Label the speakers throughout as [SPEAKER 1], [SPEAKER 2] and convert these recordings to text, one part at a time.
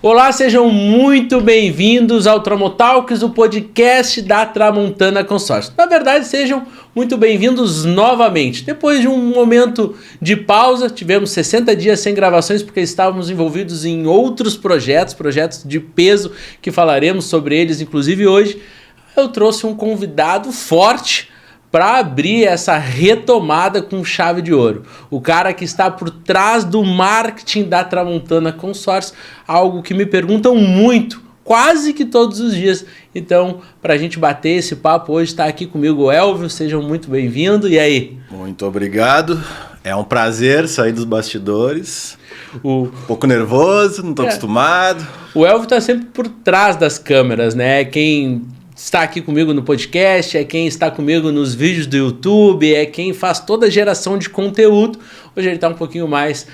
[SPEAKER 1] Olá, sejam muito bem-vindos ao Tramotalks, o podcast da Tramontana Consórcio. Na verdade, sejam muito bem-vindos novamente. Depois de um momento de pausa, tivemos 60 dias sem gravações porque estávamos envolvidos em outros projetos de peso, que falaremos sobre eles, inclusive hoje. Eu trouxe um convidado forte para abrir essa retomada com chave de ouro. O cara que está por trás do marketing da Tramontana Consórcio, algo que me perguntam muito, quase que todos os dias. Então, para a gente bater esse papo, hoje está aqui comigo o Elvio, sejam muito bem-vindos. E aí?
[SPEAKER 2] Muito obrigado, é um prazer sair dos bastidores. Um pouco nervoso, não estou acostumado.
[SPEAKER 1] O Elvio está sempre por trás das câmeras, né? Quem está aqui comigo no podcast, é quem está comigo nos vídeos do YouTube, é quem faz toda a geração de conteúdo. Hoje ele está um pouquinho mais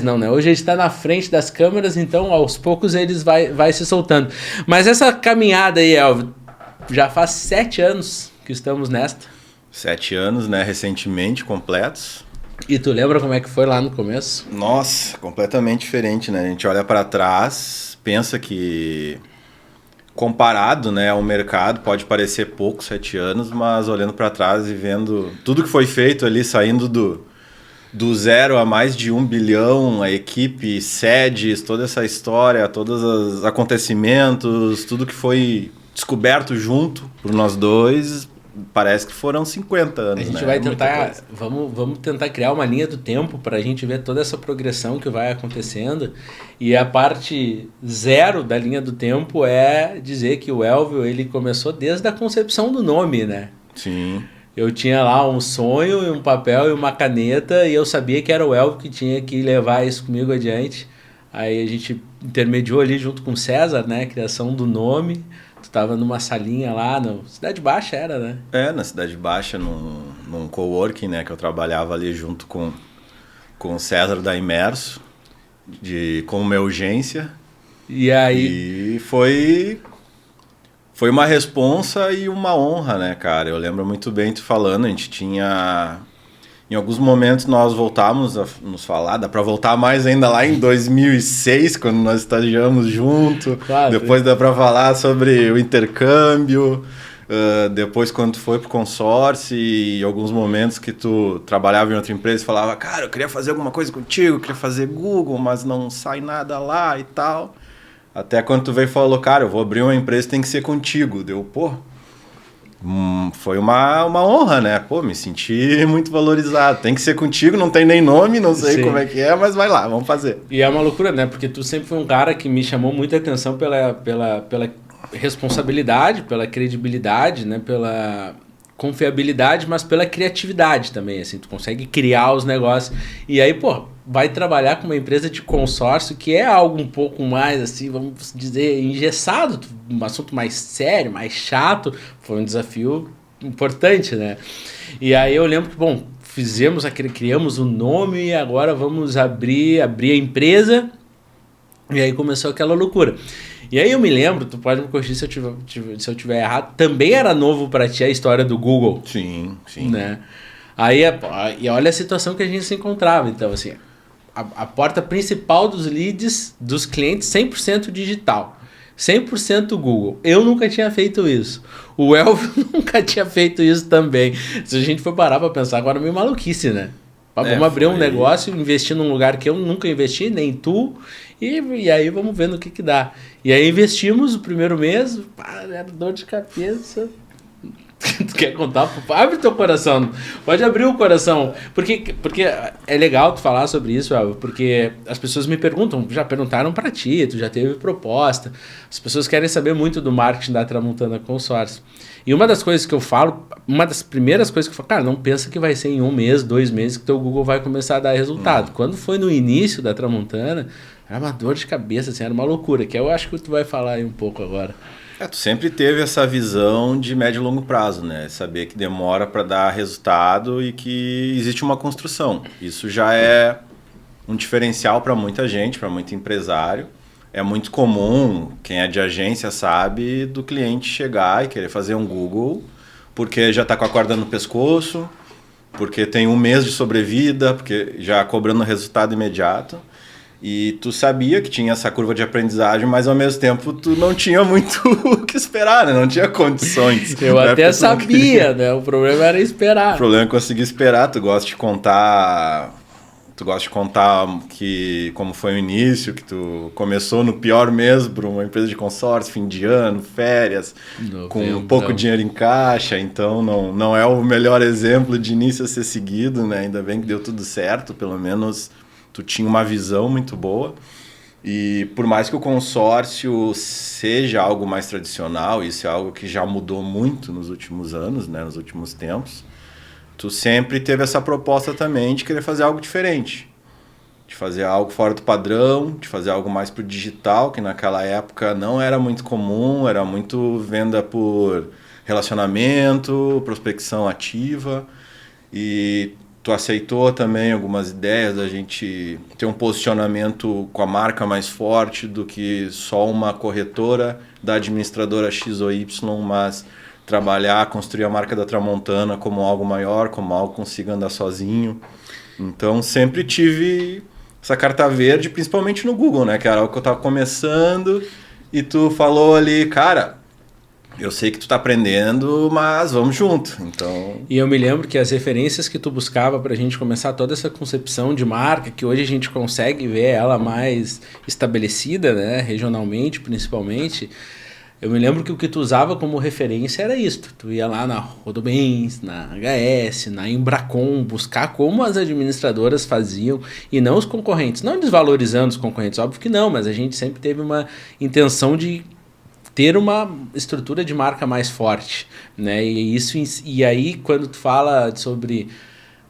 [SPEAKER 1] não, né? Hoje ele está na frente das câmeras, então aos poucos eles vai se soltando. Mas essa caminhada aí, Elvio, já faz 7 anos que estamos nesta.
[SPEAKER 2] 7 anos, né? Recentemente completos.
[SPEAKER 1] E tu lembra como é que foi lá no começo?
[SPEAKER 2] Nossa, completamente diferente, né? A gente olha para trás, pensa que comparado, né, ao mercado, pode parecer pouco 7 anos, mas olhando para trás e vendo tudo que foi feito ali, saindo do zero a mais de 1 bilhão, a equipe, sedes, toda essa história, todos os acontecimentos, tudo que foi descoberto junto por nós dois, parece que foram 50 anos.
[SPEAKER 1] A gente,
[SPEAKER 2] né?
[SPEAKER 1] vai tentar, vamos tentar criar uma linha do tempo para a gente ver toda essa progressão que vai acontecendo. E a parte zero da linha do tempo é dizer que o Elvio, ele começou desde a concepção do nome, né?
[SPEAKER 2] Sim.
[SPEAKER 1] Eu tinha lá um sonho, um papel e uma caneta, e eu sabia que era o Elvio que tinha que levar isso comigo adiante. Aí a gente intermediou ali junto com o César, né? A criação do nome. Tu tava numa salinha lá, na Cidade Baixa era, né?
[SPEAKER 2] É, na Cidade Baixa, num coworking, né? Que eu trabalhava ali junto com o César da Imerso, com uma urgência.
[SPEAKER 1] E aí...
[SPEAKER 2] E foi uma responsa e uma honra, né, cara? Eu lembro muito bem tu falando, a gente tinha... Em alguns momentos nós voltávamos a nos falar, dá pra voltar mais ainda lá em 2006, quando nós estagiamos junto.
[SPEAKER 1] Claro,
[SPEAKER 2] depois dá pra falar sobre o intercâmbio, depois quando tu foi pro consórcio e alguns momentos que tu trabalhava em outra empresa e falava, cara, eu queria fazer alguma coisa contigo, eu queria fazer Google, mas não sai nada lá e tal. Até quando tu veio e falou, cara, eu vou abrir uma empresa, tem que ser contigo. Deu, pô... foi uma honra, né? Pô, me senti muito valorizado. Tem que ser contigo, não tem nem nome, não sei como é que é, mas vai lá, vamos fazer.
[SPEAKER 1] E é uma loucura, né? Porque tu sempre foi um cara que me chamou muita atenção pela responsabilidade, pela credibilidade, né? Pela confiabilidade, mas pela criatividade também, assim. Tu consegue criar os negócios. E aí, pô, vai trabalhar com uma empresa de consórcio que é algo um pouco mais, assim, vamos dizer, engessado, um assunto mais sério, mais chato, foi um desafio importante, né? E aí eu lembro que, bom, criamos o nome e agora vamos abrir a empresa, e aí começou aquela loucura. E aí eu me lembro, tu pode me corrigir se eu tiver errado, também era novo para ti a história do Google.
[SPEAKER 2] Sim.
[SPEAKER 1] Né? Aí, e olha a situação que a gente se encontrava, então assim... A porta principal dos leads dos clientes 100% digital, 100% Google. Eu nunca tinha feito isso. O Elvio nunca tinha feito isso também. Se a gente for parar para pensar, agora é meio maluquice, né? Vamos abrir um negócio, investir num lugar que eu nunca investi, nem tu, e aí vamos ver no que dá. E aí investimos o primeiro mês, era dor de cabeça... Tu quer contar? Abre teu coração. Pode abrir o coração. Porque é legal tu falar sobre isso, Elvio, porque as pessoas me perguntam, já perguntaram pra ti, tu já teve proposta. As pessoas querem saber muito do marketing da Tramontana Consórcio. E uma das coisas que eu falo, uma das primeiras coisas que eu falo, cara, não pensa que vai ser em 1 mês, 2 meses que teu Google vai começar a dar resultado. Quando foi no início da Tramontana, era uma dor de cabeça, assim, era uma loucura, que eu acho que tu vai falar aí um pouco agora.
[SPEAKER 2] Tu sempre teve essa visão de médio e longo prazo, né? Saber que demora para dar resultado e que existe uma construção. Isso já é um diferencial para muita gente, para muito empresário. É muito comum, quem é de agência sabe, do cliente chegar e querer fazer um Google porque já está com a corda no pescoço, porque tem 1 mês de sobrevida, porque já cobrando resultado imediato. E tu sabia que tinha essa curva de aprendizagem, mas ao mesmo tempo tu não tinha muito o que esperar, né? Não tinha condições.
[SPEAKER 1] Eu até sabia, né? O problema era esperar.
[SPEAKER 2] O problema é conseguir esperar. Tu gosta de contar que como foi o início, que tu começou no pior mês para uma empresa de consórcio, fim de ano, férias, com pouco dinheiro em caixa, então não é o melhor exemplo de início a ser seguido, né? Ainda bem que deu tudo certo, pelo menos tu tinha uma visão muito boa. E por mais que o consórcio seja algo mais tradicional, isso é algo que já mudou muito nos últimos anos, né? Nos últimos tempos, tu sempre teve essa proposta também de querer fazer algo diferente, de fazer algo fora do padrão, de fazer algo mais pro digital, que naquela época não era muito comum, era muito venda por relacionamento, prospecção ativa, e tu aceitou também algumas ideias da gente ter um posicionamento com a marca mais forte do que só uma corretora da administradora X ou Y, mas trabalhar, construir a marca da Tramontana como algo maior, como algo que consiga andar sozinho. Então sempre tive essa carta verde, principalmente no Google, né? Que era algo que eu estava começando e tu falou ali, cara, eu sei que tu tá aprendendo, mas vamos junto. Então...
[SPEAKER 1] E eu me lembro que as referências que tu buscava pra gente começar toda essa concepção de marca, que hoje a gente consegue ver ela mais estabelecida, né? Regionalmente, principalmente. Eu me lembro que o que tu usava como referência era isso. Tu ia lá na Rodobens, na HS, na Embracon, buscar como as administradoras faziam e não os concorrentes. Não desvalorizando os concorrentes, óbvio que não, mas a gente sempre teve uma intenção de ter uma estrutura de marca mais forte, né? E aí, quando tu fala sobre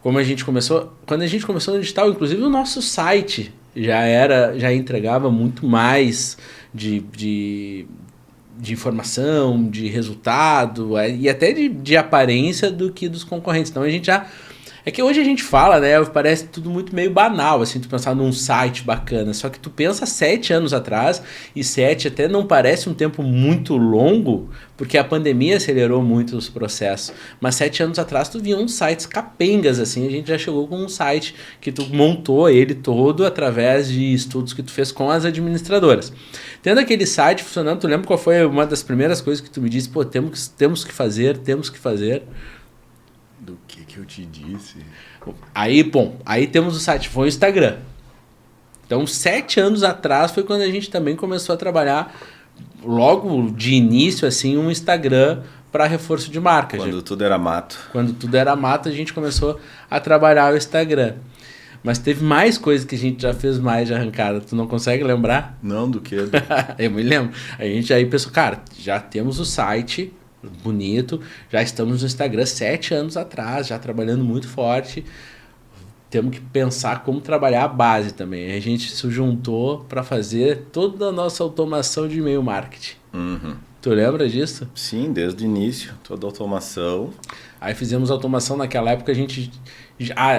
[SPEAKER 1] como a gente começou... Quando a gente começou no digital, inclusive o nosso site já entregava muito mais de informação, de resultado e até de aparência do que dos concorrentes. Então a gente já... É que hoje a gente fala, né? Parece tudo muito meio banal, assim, tu pensar num site bacana. Só que tu pensa 7 anos atrás, e 7 até não parece um tempo muito longo, porque a pandemia acelerou muito os processos. Mas 7 anos atrás tu via uns sites capengas, assim, a gente já chegou com um site que tu montou ele todo através de estudos que tu fez com as administradoras. Tendo aquele site funcionando, tu lembra qual foi uma das primeiras coisas que tu me disse? Pô, temos que fazer.
[SPEAKER 2] Do que eu te disse?
[SPEAKER 1] Aí temos o site, foi o Instagram. Então, 7 anos atrás foi quando a gente também começou a trabalhar, logo de início, assim, um Instagram para reforço de marca.
[SPEAKER 2] Quando tudo era mato.
[SPEAKER 1] Quando tudo era mato, a gente começou a trabalhar o Instagram. Mas teve mais coisas que a gente já fez mais de arrancada. Tu não consegue lembrar?
[SPEAKER 2] Não, do que?
[SPEAKER 1] Eu me lembro. A gente aí pensou, cara, já temos o site... bonito, já estamos no Instagram 7 anos atrás, já trabalhando muito forte, temos que pensar como trabalhar a base também. A gente se juntou para fazer toda a nossa automação de e-mail marketing.
[SPEAKER 2] Uhum.
[SPEAKER 1] Tu lembra disso?
[SPEAKER 2] Sim, desde o início, toda a automação.
[SPEAKER 1] Aí fizemos automação naquela época, a gente...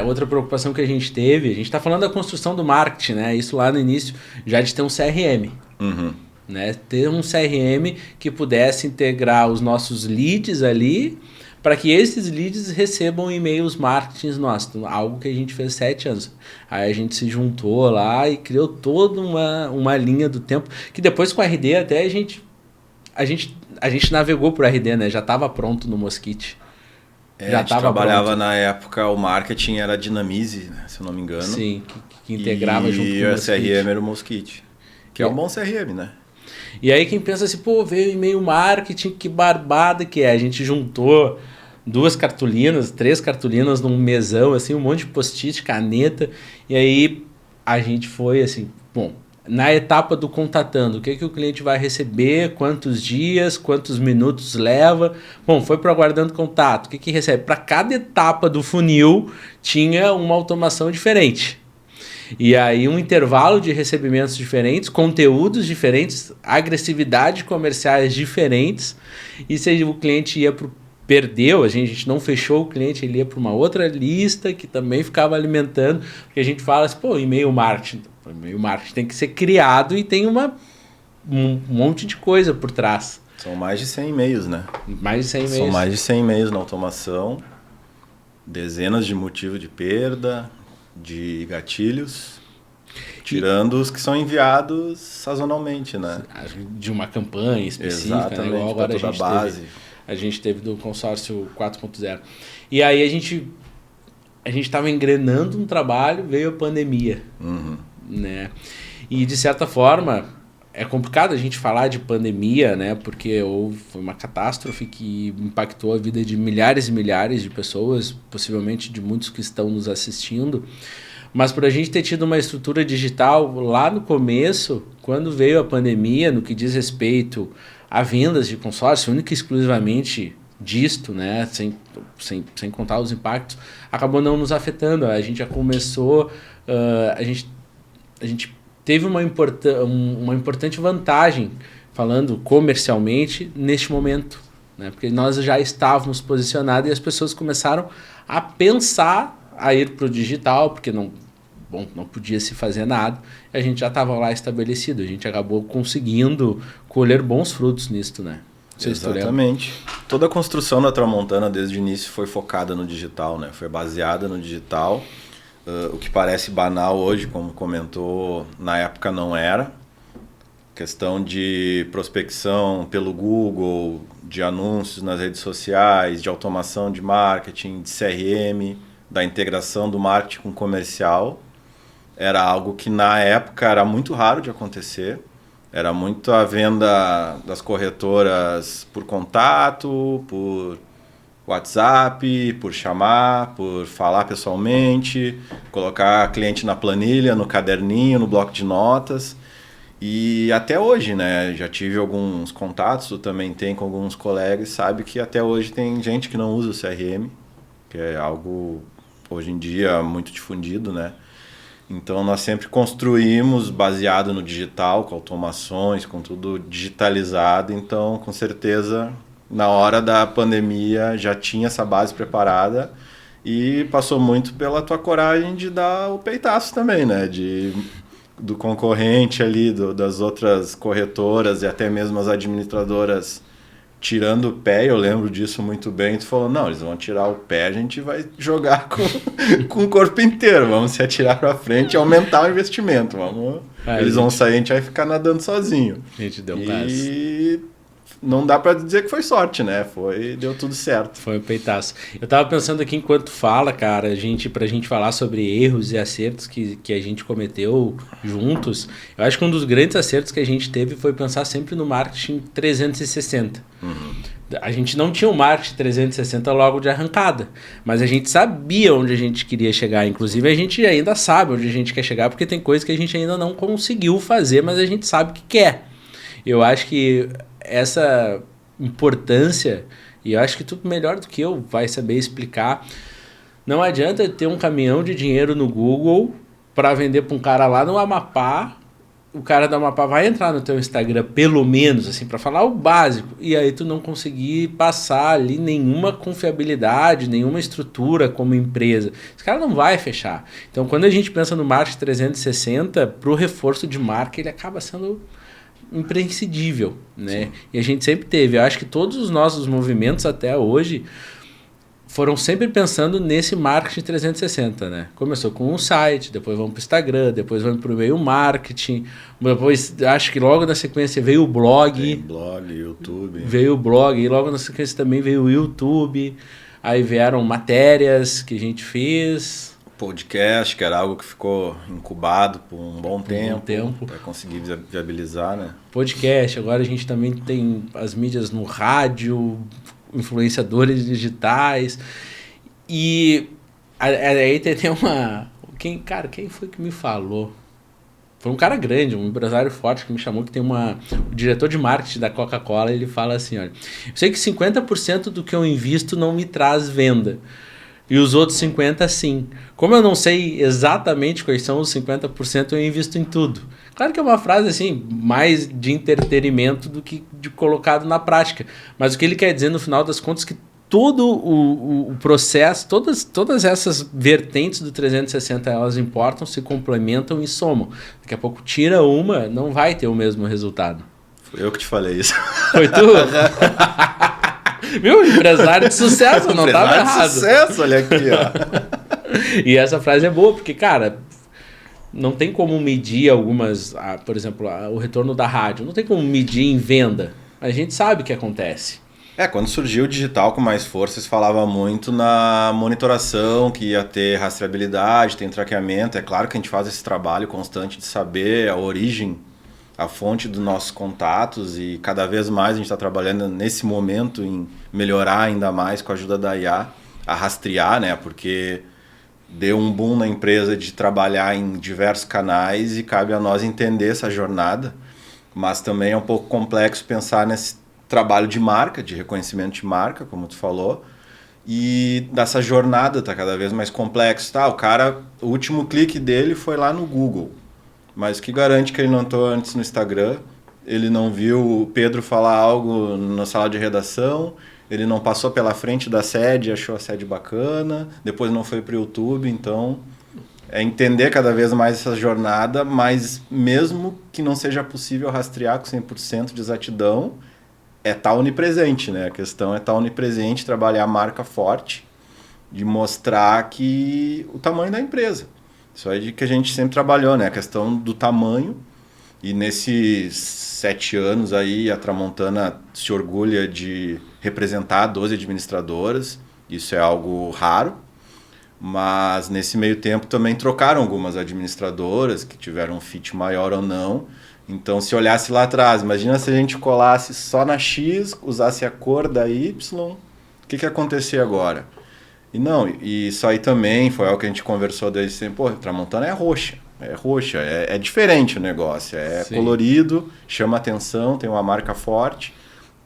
[SPEAKER 1] outra preocupação que a gente teve, a gente está falando da construção do marketing, né? Isso lá no início, já de ter um CRM.
[SPEAKER 2] Uhum.
[SPEAKER 1] Né? Ter um CRM que pudesse integrar os nossos leads ali, para que esses leads recebam e-mails marketing nossos, algo que a gente fez 7 anos. Aí a gente se juntou lá e criou toda uma linha do tempo, que depois com o RD até a gente navegou por RD, né? Já estava pronto no Mosquite.
[SPEAKER 2] Já trabalhava pronto. Na época, o marketing era Dinamize, né, se eu não me engano.
[SPEAKER 1] Sim, que integrava junto com o Mosquite.
[SPEAKER 2] E o CRM era o Mosquite, que é um bom CRM, né?
[SPEAKER 1] E aí quem pensa assim, pô, veio e-mail marketing, que barbada que é. A gente juntou 3 cartolinas num mesão, assim, um monte de post-it, caneta. E aí a gente foi assim, bom, na etapa do contatando, o que o cliente vai receber, quantos dias, quantos minutos leva. Bom, foi para aguardando contato, o que recebe? Para cada etapa do funil tinha uma automação diferente. E aí um intervalo de recebimentos diferentes, conteúdos diferentes, agressividade comerciais diferentes. E se o cliente perdeu, a gente não fechou o cliente, ele ia para uma outra lista que também ficava alimentando. Porque a gente fala assim, pô, e-mail marketing. E-mail marketing tem que ser criado e tem um monte de coisa por trás.
[SPEAKER 2] São mais de 100 e-mails, né?
[SPEAKER 1] Mais de 100 e-mails.
[SPEAKER 2] São mais de 100 e-mails na automação, dezenas de motivos de perda, de gatilhos. Tirando os que são enviados sazonalmente, né?
[SPEAKER 1] De uma campanha específica,
[SPEAKER 2] exatamente,
[SPEAKER 1] né? Igual agora
[SPEAKER 2] toda a base.
[SPEAKER 1] A gente teve do consórcio 4.0. E aí a gente estava engrenando um trabalho, veio a pandemia. Né? E de certa forma, é complicado a gente falar de pandemia, né? Porque foi uma catástrofe que impactou a vida de milhares e milhares de pessoas, possivelmente de muitos que estão nos assistindo. Mas por a gente ter tido uma estrutura digital lá no começo, quando veio a pandemia, no que diz respeito a vendas de consórcio, única e exclusivamente disto, né? Sem contar os impactos, acabou não nos afetando. A gente já começou, a gente teve uma importante vantagem, falando comercialmente, neste momento, né? Porque nós já estávamos posicionados e as pessoas começaram a pensar a ir para o digital, porque não podia se fazer nada, e a gente já estava lá estabelecido, a gente acabou conseguindo colher bons frutos nisso, né?
[SPEAKER 2] Exatamente. Toda a construção da Tramontana desde o início foi focada no digital, né? Foi baseada no digital. O que parece banal hoje, como comentou, na época não era. Questão de prospecção pelo Google, de anúncios nas redes sociais, de automação de marketing, de CRM, da integração do marketing com comercial. Era algo que na época era muito raro de acontecer. Era muito a venda das corretoras por contato, por WhatsApp, por chamar, por falar pessoalmente, colocar cliente na planilha, no caderninho, no bloco de notas. E até hoje, né? Já tive alguns contatos, tu também tem com alguns colegas, sabe que até hoje tem gente que não usa o CRM, que é algo hoje em dia muito difundido, né? Então nós sempre construímos baseado no digital, com automações, com tudo digitalizado. Então, com certeza, na hora da pandemia já tinha essa base preparada e passou muito pela tua coragem de dar o peitaço também, né? Do concorrente ali, das outras corretoras e até mesmo as administradoras tirando o pé. Eu lembro disso muito bem. Tu falou, não, eles vão tirar o pé, a gente vai jogar com o corpo inteiro, vamos se atirar para frente e aumentar o investimento, eles vão sair, a gente vai ficar nadando sozinho.
[SPEAKER 1] A gente deu um gás.
[SPEAKER 2] E não dá para dizer que foi sorte, né? Deu tudo certo.
[SPEAKER 1] Foi um peitaço. Eu tava pensando aqui enquanto fala, cara, pra gente falar sobre erros e acertos que a gente cometeu juntos. Eu acho que um dos grandes acertos que a gente teve foi pensar sempre no marketing 360. A gente não tinha um marketing 360 logo de arrancada, mas a gente sabia onde a gente queria chegar. Inclusive, a gente ainda sabe onde a gente quer chegar, porque tem coisas que a gente ainda não conseguiu fazer, mas a gente sabe que quer. Eu acho que essa importância, e eu acho que tu melhor do que eu vai saber explicar, não adianta ter um caminhão de dinheiro no Google para vender para um cara lá no Amapá. O cara do Amapá vai entrar no teu Instagram, pelo menos, assim, para falar o básico, e aí tu não conseguir passar ali nenhuma confiabilidade, nenhuma estrutura como empresa. Esse cara não vai fechar. Então, quando a gente pensa no marketing 360, para o reforço de marca, ele acaba sendo imprescindível, né? Sim. E a gente sempre teve. Eu acho que todos os nossos movimentos até hoje foram sempre pensando nesse marketing 360, né? Começou com um site, depois vamos para o Instagram, depois vamos para o e-mail marketing, depois acho que logo na sequência veio o blog.
[SPEAKER 2] Tem blog, YouTube.
[SPEAKER 1] Veio o blog, e logo na sequência também veio o YouTube. Aí vieram matérias que a gente fez.
[SPEAKER 2] Podcast, que era algo que ficou incubado por um bom tempo. Para conseguir viabilizar, né?
[SPEAKER 1] Podcast, agora a gente também tem as mídias no rádio, influenciadores digitais. E aí tem uma... Quem foi que me falou? Foi um cara grande, um empresário forte que me chamou, que tem o diretor de marketing da Coca-Cola, ele fala assim, olha, eu sei que 50% do que eu invisto não me traz venda. E os outros 50% sim. Como eu não sei exatamente quais são os 50%, eu invisto em tudo. Claro que é uma frase assim, mais de entretenimento do que de colocado na prática. Mas o que ele quer dizer no final das contas é que todo o processo, todas essas vertentes do 360, elas importam, se complementam e somam. Daqui a pouco tira uma, não vai ter o mesmo resultado.
[SPEAKER 2] Foi eu que te falei isso.
[SPEAKER 1] Foi tu? Viu? Empresário de sucesso, não estava errado.
[SPEAKER 2] Empresário de sucesso, olha aqui, ó.
[SPEAKER 1] E essa frase é boa, porque, cara, não tem como medir algumas, por exemplo, o retorno da rádio, não tem como medir em venda. A gente sabe o que acontece.
[SPEAKER 2] Quando surgiu o digital com mais força, se falava muito na monitoração, que ia ter rastreabilidade, tem traqueamento. É claro que a gente faz esse trabalho constante de saber a origem, a fonte dos nossos contatos, e cada vez mais a gente está trabalhando nesse momento em melhorar ainda mais com a ajuda da IA, a rastrear, né? Porque deu um boom na empresa de trabalhar em diversos canais e cabe a nós entender essa jornada, mas também é um pouco complexo pensar nesse trabalho de marca, de reconhecimento de marca, como tu falou, e dessa jornada tá cada vez mais complexo. Tá, o último clique dele foi lá no Google, mas o que garante que ele não entrou antes no Instagram, ele não viu o Pedro falar algo na sala de redação, ele não passou pela frente da sede, achou a sede bacana, depois não foi para o YouTube, então é entender cada vez mais essa jornada, mas mesmo que não seja possível rastrear com 100% de exatidão, tá onipresente, né? A questão é estar onipresente, trabalhar a marca forte, de mostrar que o tamanho da empresa. Isso aí que a gente sempre trabalhou, né? A questão do tamanho, e nesses 7 anos aí a Tramontana se orgulha de representar 12 administradoras, isso é algo raro, mas nesse meio tempo também trocaram algumas administradoras que tiveram um fit maior ou não. Então, se olhasse lá atrás, imagina se a gente colasse só na X, usasse a cor da Y, o que ia acontecer agora? E isso aí também foi algo que a gente conversou desde sempre. Pô, Tramontana é roxa, é diferente o negócio,
[SPEAKER 1] Sim.
[SPEAKER 2] Colorido, chama atenção, tem uma marca forte,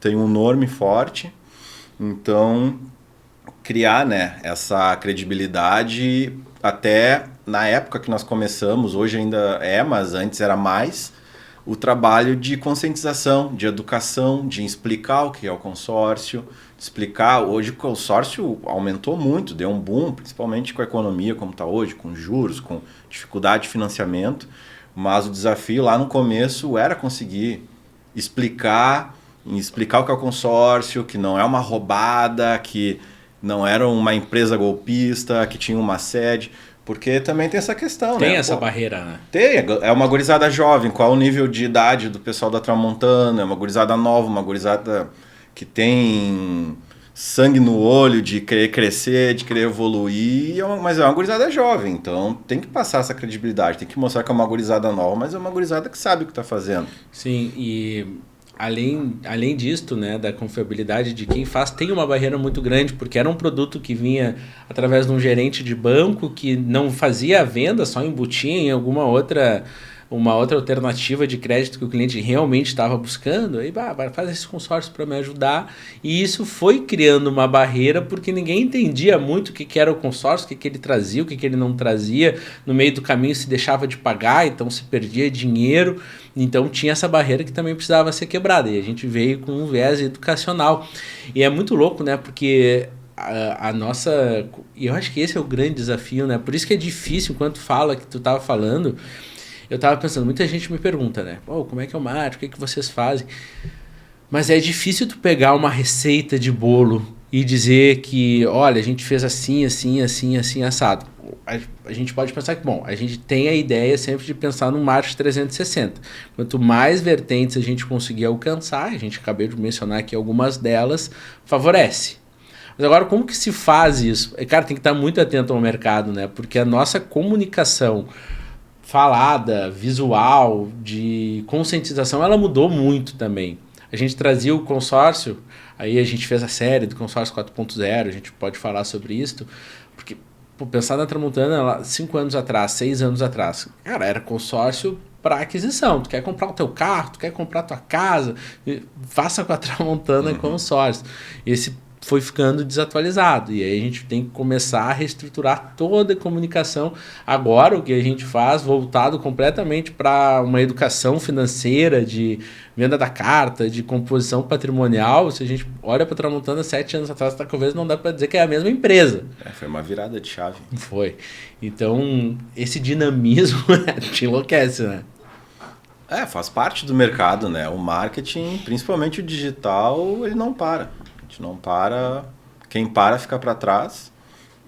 [SPEAKER 2] tem um nome forte. Então, criar, né, essa credibilidade, até na época que nós começamos, hoje ainda mas antes era mais, o trabalho de conscientização, de educação, de explicar o que é o consórcio, explicar. Hoje o consórcio aumentou muito, deu um boom, principalmente com a economia como está hoje, com juros, com dificuldade de financiamento, mas o desafio lá no começo era conseguir explicar o que é o consórcio, que não é uma roubada, que não era uma empresa golpista, que tinha uma sede. Porque também tem essa questão,
[SPEAKER 1] né? Tem
[SPEAKER 2] né?
[SPEAKER 1] essa barreira, né?
[SPEAKER 2] É uma gurizada jovem. Qual o nível de idade do pessoal da Tramontana? É uma gurizada nova, uma gurizada que tem sangue no olho de querer crescer, de querer evoluir, mas é uma gurizada jovem. Então tem que passar essa credibilidade, tem que mostrar que é uma gurizada nova, mas é uma gurizada que sabe o que está fazendo.
[SPEAKER 1] Sim, e além disto, né, da confiabilidade de quem faz, tem uma barreira muito grande, porque era um produto que vinha através de um gerente de banco que não fazia a venda, só embutia em uma outra alternativa de crédito que o cliente realmente estava buscando, aí faz esse consórcio para me ajudar. E isso foi criando uma barreira, porque ninguém entendia muito o que era o consórcio, o que ele trazia, o que ele não trazia. No meio do caminho se deixava de pagar, então se perdia dinheiro. Então tinha essa barreira que também precisava ser quebrada. E a gente veio com um viés educacional. E é muito louco, né? Porque a nossa... E eu acho que esse é o grande desafio, né? Por isso que é difícil, enquanto fala que tu estava falando... Eu estava pensando, muita gente me pergunta, né? Pô, como é que eu mato? O que vocês fazem? Mas é difícil tu pegar uma receita de bolo e dizer que, olha, a gente fez assim, assim, assim, assim, assado. A gente pode pensar que, bom, a gente tem a ideia sempre de pensar no marketing 360. Quanto mais vertentes a gente conseguir alcançar, a gente acabou de mencionar aqui algumas delas, favorece. Mas agora, como que se faz isso? Cara, tem que estar muito atento ao mercado, né? Porque a nossa comunicação falada, visual, de conscientização, ela mudou muito também. A gente trazia o consórcio, aí a gente fez a série do consórcio 4.0, a gente pode falar sobre isso, porque pensar na Tramontana 5 anos atrás, 6 anos atrás, cara, era consórcio para aquisição. Tu quer comprar o teu carro, tu quer comprar a tua casa, faça com a Tramontana consórcio. Esse foi ficando desatualizado, e aí a gente tem que começar a reestruturar toda a comunicação. Agora o que a gente faz, voltado completamente para uma educação financeira, de venda da carta, de composição patrimonial. Se a gente olha para a Tramontana 7 anos atrás, talvez não dá para dizer que é a mesma empresa.
[SPEAKER 2] Foi uma virada de chave.
[SPEAKER 1] Foi. Então esse dinamismo te enlouquece, né?
[SPEAKER 2] Faz parte do mercado, né? O marketing, principalmente o digital, ele não para. Não para, quem para fica para trás,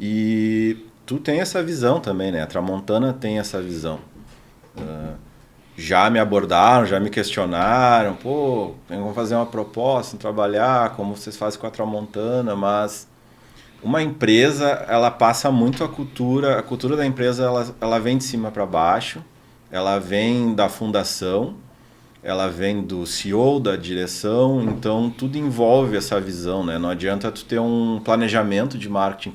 [SPEAKER 2] e tu tem essa visão também, né? A Tramontana tem essa visão Já me abordaram, já me questionaram, pô, vamos fazer uma proposta, trabalhar, como vocês fazem com a Tramontana, mas uma empresa, ela passa muito a cultura da empresa, ela vem de cima para baixo, ela vem da fundação, ela vem do CEO, da direção, então tudo envolve essa visão, né? Não adianta tu ter um planejamento de marketing,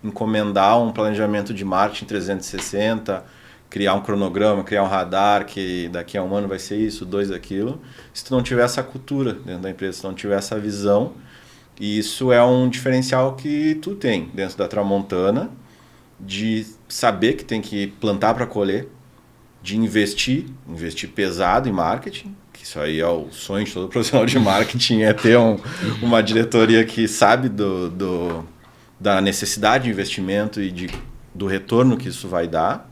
[SPEAKER 2] encomendar um planejamento de marketing 360, criar um cronograma, criar um radar, que daqui a um ano vai ser isso, 2 aquilo, se tu não tiver essa cultura dentro da empresa, se tu não tiver essa visão, e isso é um diferencial que tu tem dentro da Tramontana, de saber que tem que plantar para colher, de investir pesado em marketing, que isso aí é o sonho de todo profissional de marketing, é ter uma diretoria que sabe da necessidade de investimento e do retorno que isso vai dar,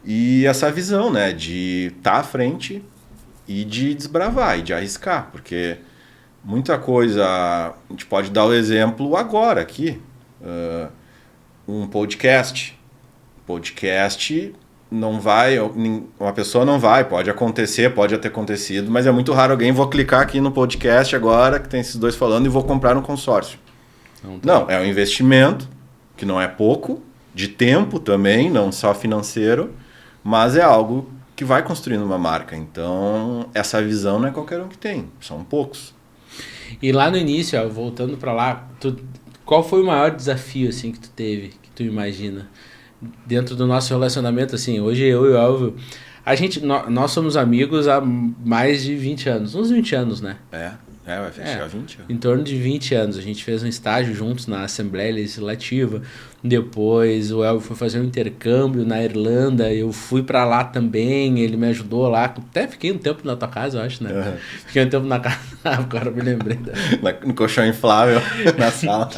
[SPEAKER 2] e essa visão, né, de estar à frente e de desbravar e de arriscar, porque muita coisa, a gente pode dar o exemplo agora aqui, um podcast não vai, uma pessoa não vai, pode acontecer, pode ter acontecido, mas é muito raro alguém, vou clicar aqui no podcast agora, que tem esses dois falando, e vou comprar um consórcio. Não, é um investimento, que não é pouco, de tempo também, não só financeiro, mas é algo que vai construindo uma marca. Então, essa visão não é qualquer um que tem, são poucos.
[SPEAKER 1] E lá no início, ó, voltando para lá, qual foi o maior desafio assim, que tu teve, que tu imagina? Dentro do nosso relacionamento, assim, hoje eu e o Elvio, nós somos amigos há mais de 20 anos, uns 20 anos, né?
[SPEAKER 2] Vai fechar 20 anos.
[SPEAKER 1] Em torno de 20 anos. A gente fez um estágio juntos na Assembleia Legislativa. Depois o Elvio foi fazer um intercâmbio na Irlanda. Eu fui para lá também. Ele me ajudou lá. Até fiquei um tempo na tua casa, eu acho, né?
[SPEAKER 2] Uhum.
[SPEAKER 1] Fiquei um tempo na casa. Agora me lembrei.
[SPEAKER 2] No colchão inflável, na sala.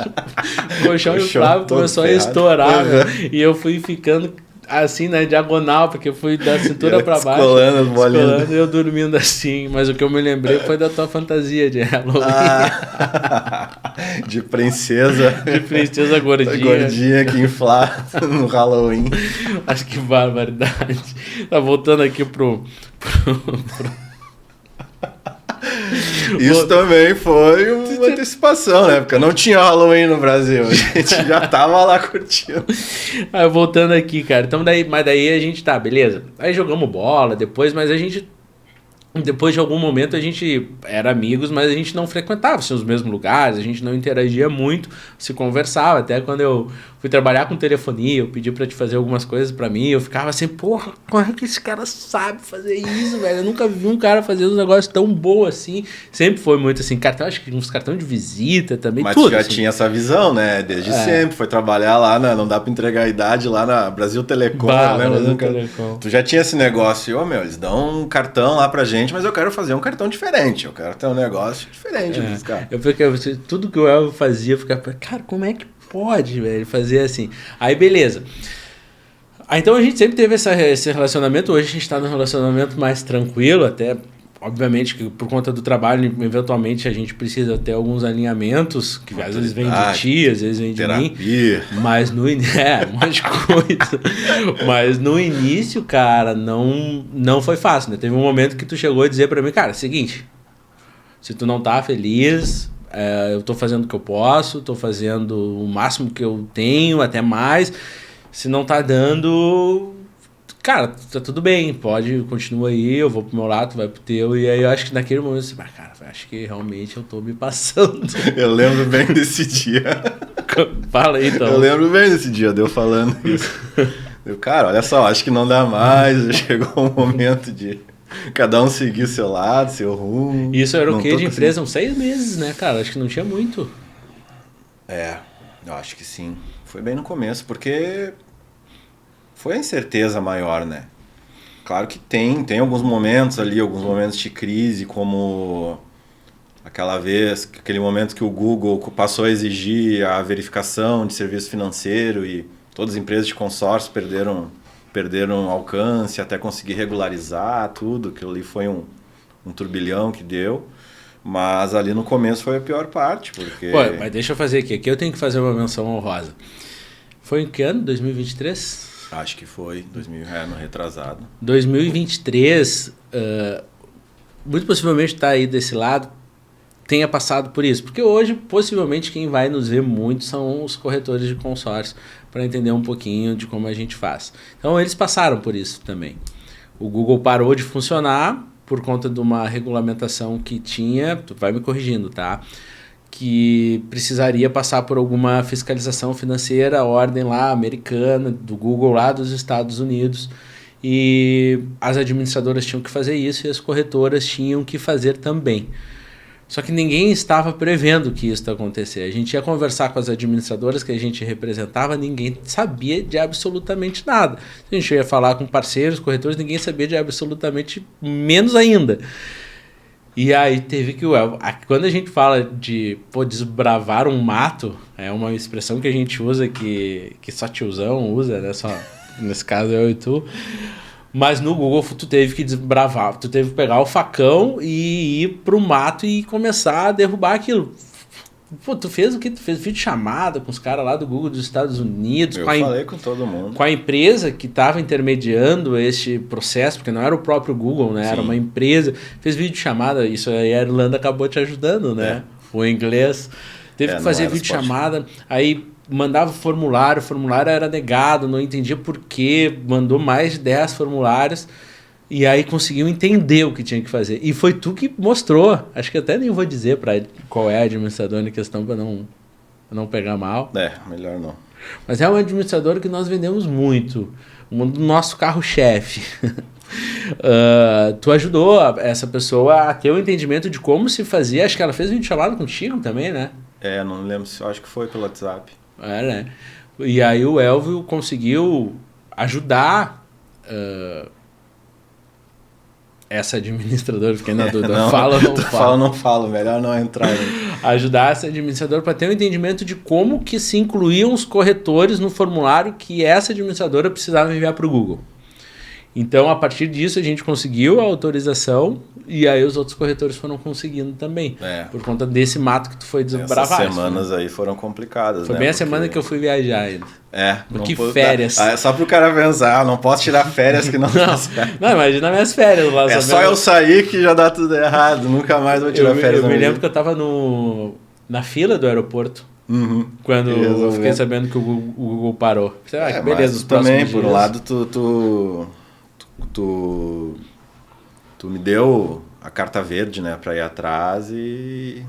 [SPEAKER 1] O colchão inflável começou a estourar.
[SPEAKER 2] Uhum.
[SPEAKER 1] E eu fui ficando assim, na diagonal, porque eu fui da cintura pra baixo.
[SPEAKER 2] Descolando as bolinhas.
[SPEAKER 1] E eu dormindo assim. Mas o que eu me lembrei foi da tua fantasia de Halloween.
[SPEAKER 2] De princesa.
[SPEAKER 1] De princesa gordinha.
[SPEAKER 2] Gordinha que infla no Halloween.
[SPEAKER 1] Acho que barbaridade. Tá voltando aqui pro...
[SPEAKER 2] Isso também foi uma antecipação, né? Porque não tinha Halloween no Brasil. A gente já tava lá curtindo.
[SPEAKER 1] Aí, voltando aqui, cara. Então, mas daí a gente tá, beleza. Aí jogamos bola depois, mas a gente... Depois de algum momento a gente era amigos, mas a gente não frequentava assim, os mesmos lugares, a gente não interagia muito, se conversava. Até quando eu fui trabalhar com telefonia, eu pedi pra te fazer algumas coisas pra mim, eu ficava assim, porra, como é que esse cara sabe fazer isso, velho? Eu nunca vi um cara fazer um negócio tão bom assim. Sempre foi muito assim, cartão, acho que uns cartões de visita também,
[SPEAKER 2] mas
[SPEAKER 1] tudo.
[SPEAKER 2] Mas já
[SPEAKER 1] assim.
[SPEAKER 2] tinha essa visão, né? Desde sempre, foi trabalhar lá, não dá pra entregar a idade lá na Brasil Telecom,
[SPEAKER 1] Brasil Telecom.
[SPEAKER 2] Tu já tinha esse negócio, eles dão um cartão lá pra gente, mas eu quero fazer um cartão diferente, eu quero ter um negócio diferente dos caras.
[SPEAKER 1] Tudo que o Elvio fazia, eu ficava, cara, como é que pode, velho, fazer assim? Aí, beleza. Aí, então, a gente sempre teve esse relacionamento, hoje a gente tá num relacionamento mais tranquilo, até, obviamente, que por conta do trabalho, eventualmente, a gente precisa ter alguns alinhamentos, que às vezes vem de ti, às vezes vem de mim. Mas um monte de coisa. Mas no início, cara, não foi fácil, né? Teve um momento que tu chegou a dizer pra mim, cara, seguinte, se tu não tá feliz, eu tô fazendo o que eu posso, tô fazendo o máximo que eu tenho, até mais. Se não tá dando... Cara, tá tudo bem, continua aí, eu vou pro meu lado, tu vai pro teu. E aí eu acho que naquele momento você vai, cara, acho que realmente eu tô me passando.
[SPEAKER 2] Eu lembro bem desse dia.
[SPEAKER 1] Fala aí, então.
[SPEAKER 2] Eu lembro bem desse dia, deu falando isso. Cara, olha só, acho que não dá mais, chegou um momento de cada um seguir seu lado, seu rumo.
[SPEAKER 1] Isso era o quê de empresa? Uns 6 meses, né, cara? Acho que não tinha muito.
[SPEAKER 2] Eu acho que sim. Foi bem no começo, porque... foi a incerteza maior, né? Claro que tem alguns momentos ali, alguns momentos de crise, como aquele momento que o Google passou a exigir a verificação de serviço financeiro e todas as empresas de consórcio perderam alcance até conseguir regularizar tudo, que ali foi um turbilhão que deu. Mas ali no começo foi a pior parte, porque...
[SPEAKER 1] Pô, mas deixa eu fazer aqui eu tenho que fazer uma menção honrosa. Foi em que ano? 2023?
[SPEAKER 2] Acho que foi 2000, no retrasado.
[SPEAKER 1] 2023, muito possivelmente está aí desse lado, tenha passado por isso. Porque hoje, possivelmente, quem vai nos ver muito são os corretores de consórcio, para entender um pouquinho de como a gente faz. Então, eles passaram por isso também. O Google parou de funcionar por conta de uma regulamentação que tinha, tu vai me corrigindo, tá? Que precisaria passar por alguma fiscalização financeira, ordem lá americana, do Google lá dos Estados Unidos, e as administradoras tinham que fazer isso e as corretoras tinham que fazer também. Só que ninguém estava prevendo que isso ia acontecer. A gente ia conversar com as administradoras que a gente representava, ninguém sabia de absolutamente nada. A gente ia falar com parceiros, corretores, ninguém sabia de absolutamente menos ainda. E aí teve que... Quando a gente fala de desbravar um mato, é uma expressão que a gente usa que só tiozão usa, né? Só, nesse caso eu e tu. Mas no Google tu teve que desbravar, tu teve que pegar o facão e ir pro mato e começar a derrubar aquilo. Pô, tu fez o que? Tu fez vídeo chamada com os caras lá do Google dos Estados Unidos.
[SPEAKER 2] Eu falei com todo mundo.
[SPEAKER 1] Com a empresa que estava intermediando este processo, porque não era o próprio Google, né? Sim. Era uma empresa. Fez vídeo chamada, isso aí a Irlanda acabou te ajudando, né? O inglês. Teve que fazer vídeo chamada, aí mandava o formulário era negado, não entendia por quê, mandou mais de 10 formulários. E aí conseguiu entender o que tinha que fazer. E foi tu que mostrou. Acho que até nem vou dizer para ele qual é a administradora em questão para não pegar mal.
[SPEAKER 2] Melhor não.
[SPEAKER 1] Mas é um administrador que nós vendemos muito. Um do nosso carro-chefe. Tu ajudou essa pessoa a ter o entendimento de como se fazia. Acho que ela fez vídeo chamado contigo também, né?
[SPEAKER 2] Não lembro. Acho que foi pelo WhatsApp.
[SPEAKER 1] Né? E aí o Elvio conseguiu ajudar... essa administradora, fiquei na dúvida,
[SPEAKER 2] não,
[SPEAKER 1] fala ou não fala?
[SPEAKER 2] Fala ou não fala, melhor não entrar aí.
[SPEAKER 1] Ajudar essa administradora para ter um entendimento de como que se incluíam os corretores no formulário que essa administradora precisava enviar para o Google. Então, a partir disso, a gente conseguiu a autorização e aí os outros corretores foram conseguindo também. Por conta desse mato que tu foi desbravar.
[SPEAKER 2] Essas semanas aí foram complicadas,
[SPEAKER 1] Foi bem a semana que eu fui viajar ainda.
[SPEAKER 2] Porque
[SPEAKER 1] férias.
[SPEAKER 2] É só pro cara pensar, não posso tirar férias que não...
[SPEAKER 1] Não, imagina minhas férias lá.
[SPEAKER 2] Só eu sair que já dá tudo errado, nunca mais vou tirar férias.
[SPEAKER 1] Eu me lembro que eu tava na fila do aeroporto. Quando eu fiquei sabendo que o Google parou. Que beleza, os
[SPEAKER 2] também, por um lado, tu me deu a carta verde, né, para ir atrás e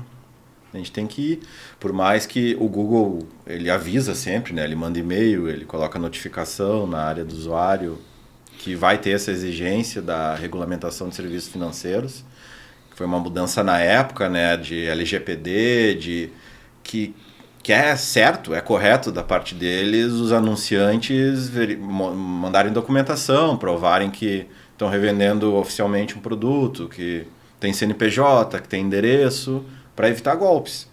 [SPEAKER 2] a gente tem que ir. Por mais que o Google, ele avisa sempre, né, ele manda e-mail, ele coloca notificação na área do usuário que vai ter essa exigência da regulamentação de serviços financeiros, que foi uma mudança na época, né, de LGPD, que é certo, é correto da parte deles os anunciantes mandarem documentação, provarem que estão revendendo oficialmente um produto, que tem CNPJ, que tem endereço, para evitar golpes.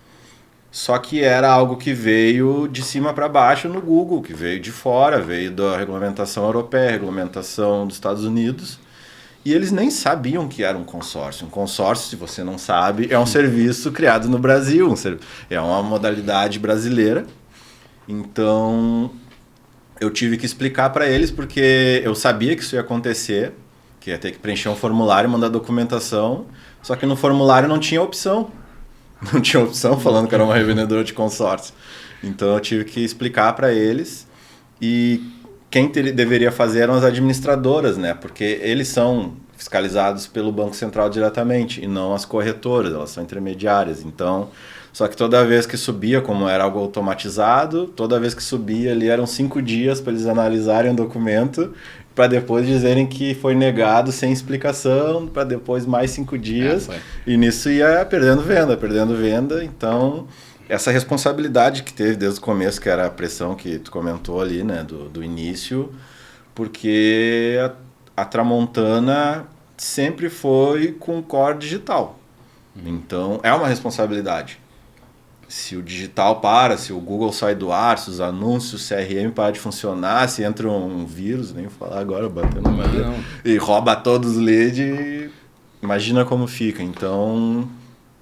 [SPEAKER 2] Só que era algo que veio de cima para baixo no Google, que veio de fora, veio da regulamentação europeia, regulamentação dos Estados Unidos, e eles nem sabiam que era um consórcio. Um consórcio, se você não sabe, é um serviço criado no Brasil, é uma modalidade brasileira. Então, eu tive que explicar para eles, porque eu sabia que isso ia acontecer, que ia ter que preencher um formulário e mandar documentação, só que no formulário não tinha opção. Não tinha opção falando que era uma revendedora de consórcio. Então, eu tive que explicar para eles e... Quem deveria fazer eram as administradoras, né? Porque eles são fiscalizados pelo Banco Central diretamente e não as corretoras, elas são intermediárias. Então, só que toda vez que subia, como era algo automatizado, toda vez que subia ali eram 5 dias para eles analisarem o documento, para depois dizerem que foi negado sem explicação, para depois mais 5 dias. E nisso ia perdendo venda. Então... Essa responsabilidade que teve desde o começo, que era a pressão que tu comentou ali, né, do início, porque a Tramontana sempre foi com core digital. Então, é uma responsabilidade. Se o digital para, se o Google sai do ar, se os anúncios, o CRM para de funcionar, se entra um vírus, nem vou falar agora, batendo madeira, e rouba todos os leads, imagina como fica. Então...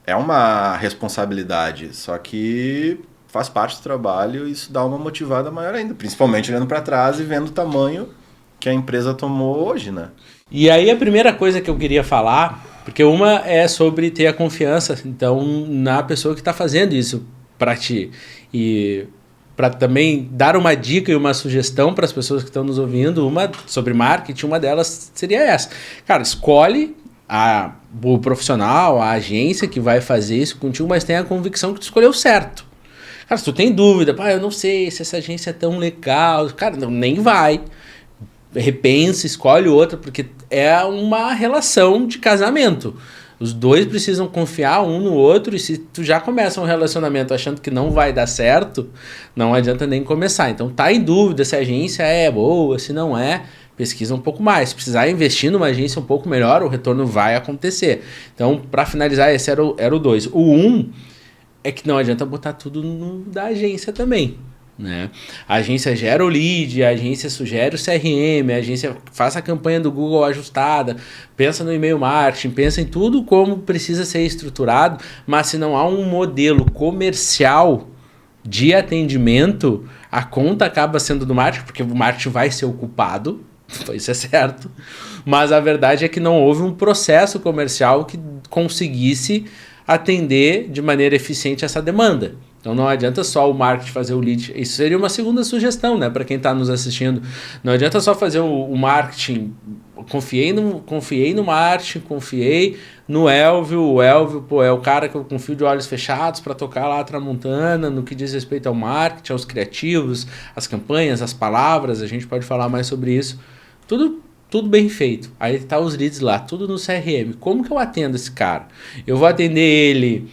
[SPEAKER 2] É uma responsabilidade, só que faz parte do trabalho e isso dá uma motivada maior ainda, principalmente olhando para trás e vendo o tamanho que a empresa tomou hoje, né?
[SPEAKER 1] E aí a primeira coisa que eu queria falar, porque uma é sobre ter a confiança, então, na pessoa que está fazendo isso para ti. E para também dar uma dica e uma sugestão para as pessoas que estão nos ouvindo, uma sobre marketing, uma delas seria essa. Cara, escolhe o profissional, a agência que vai fazer isso contigo, mas tenha a convicção que tu escolheu certo. Cara, se tu tem dúvida, eu não sei se essa agência é tão legal, cara, não, nem vai. Repensa, escolhe outra, porque é uma relação de casamento. Os dois precisam confiar um no outro, e se tu já começa um relacionamento achando que não vai dar certo, não adianta nem começar. Então tá em dúvida se a agência é boa, se não é, pesquisa um pouco mais. Se precisar investir numa agência um pouco melhor, o retorno vai acontecer. Então, para finalizar, esse era o 2. O 1 é que não adianta botar tudo da agência também. Né? A agência gera o lead, a agência sugere o CRM, a agência faz a campanha do Google ajustada, pensa no e-mail marketing, pensa em tudo como precisa ser estruturado, mas se não há um modelo comercial de atendimento, a conta acaba sendo do marketing, porque o marketing vai ser o culpado, isso é certo, mas a verdade é que não houve um processo comercial que conseguisse atender de maneira eficiente essa demanda. Então não adianta só o marketing fazer o lead. Isso seria uma segunda sugestão, né, para quem está nos assistindo. Não adianta só fazer o marketing. Confiei no marketing, confiei no Elvio. O Elvio, é o cara que eu confio de olhos fechados para tocar lá a Tramontana, no que diz respeito ao marketing, aos criativos, as campanhas, as palavras. A gente pode falar mais sobre isso. Tudo bem feito. Aí tá os leads lá, tudo no CRM. Como que eu atendo esse cara? Eu vou atender ele,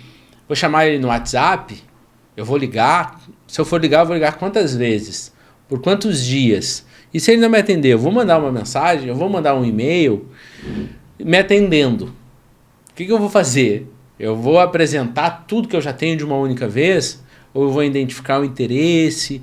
[SPEAKER 1] vou chamar ele no WhatsApp. Eu vou ligar, se eu for ligar, eu vou ligar quantas vezes? Por quantos dias? E se ele não me atender, eu vou mandar uma mensagem, eu vou mandar um e-mail me atendendo. O que eu vou fazer? Eu vou apresentar tudo que eu já tenho de uma única vez? Ou eu vou identificar o interesse,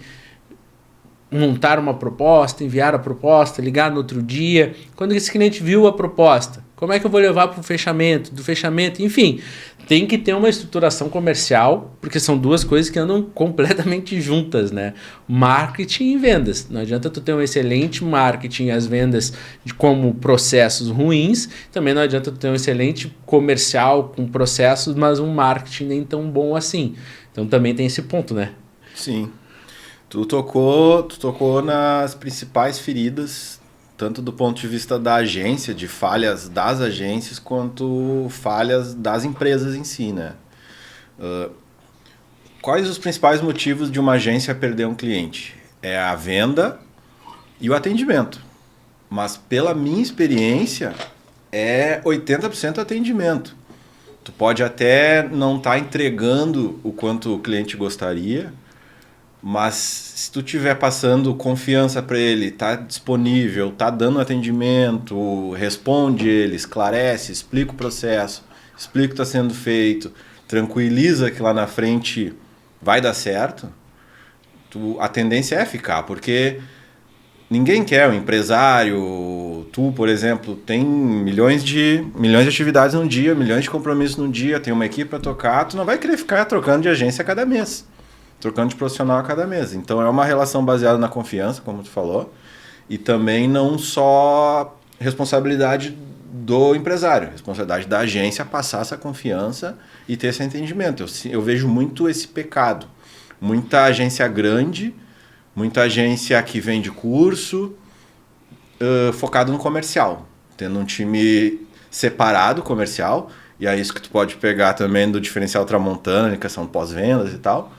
[SPEAKER 1] montar uma proposta, enviar a proposta, ligar no outro dia? Quando esse cliente viu a proposta, como é que eu vou levar para o fechamento? Do fechamento, enfim, tem que ter uma estruturação comercial, porque são duas coisas que andam completamente juntas, né? Marketing e vendas. Não adianta tu ter um excelente marketing e as vendas como processos ruins, também não adianta tu ter um excelente comercial com processos, mas um marketing nem tão bom assim. Então também tem esse ponto, né?
[SPEAKER 2] Sim. Tu tocou nas principais feridas, tanto do ponto de vista da agência, de falhas das agências, quanto falhas das empresas em si, né? Quais os principais motivos de uma agência perder um cliente? É a venda e o atendimento. Mas pela minha experiência, é 80% atendimento. Tu pode até não estar entregando o quanto o cliente gostaria, mas se tu estiver passando confiança para ele, tá disponível, tá dando atendimento, responde ele, esclarece, explica o processo, explica o que está sendo feito, tranquiliza que lá na frente vai dar certo, a tendência é ficar, porque ninguém quer, o empresário, tu, por exemplo, tem milhões de atividades num dia, milhões de compromissos num dia, tem uma equipe para tocar, tu não vai querer ficar trocando de agência a cada mês. Trocando de profissional a cada mês. Então é uma relação baseada na confiança, como tu falou, e também não só responsabilidade do empresário, responsabilidade da agência passar essa confiança e ter esse entendimento. Eu vejo muito esse pecado. Muita agência grande, muita agência que vende curso, focado no comercial, tendo um time separado comercial, e é isso que tu pode pegar também do diferencial Tramontana, que são pós-vendas e tal,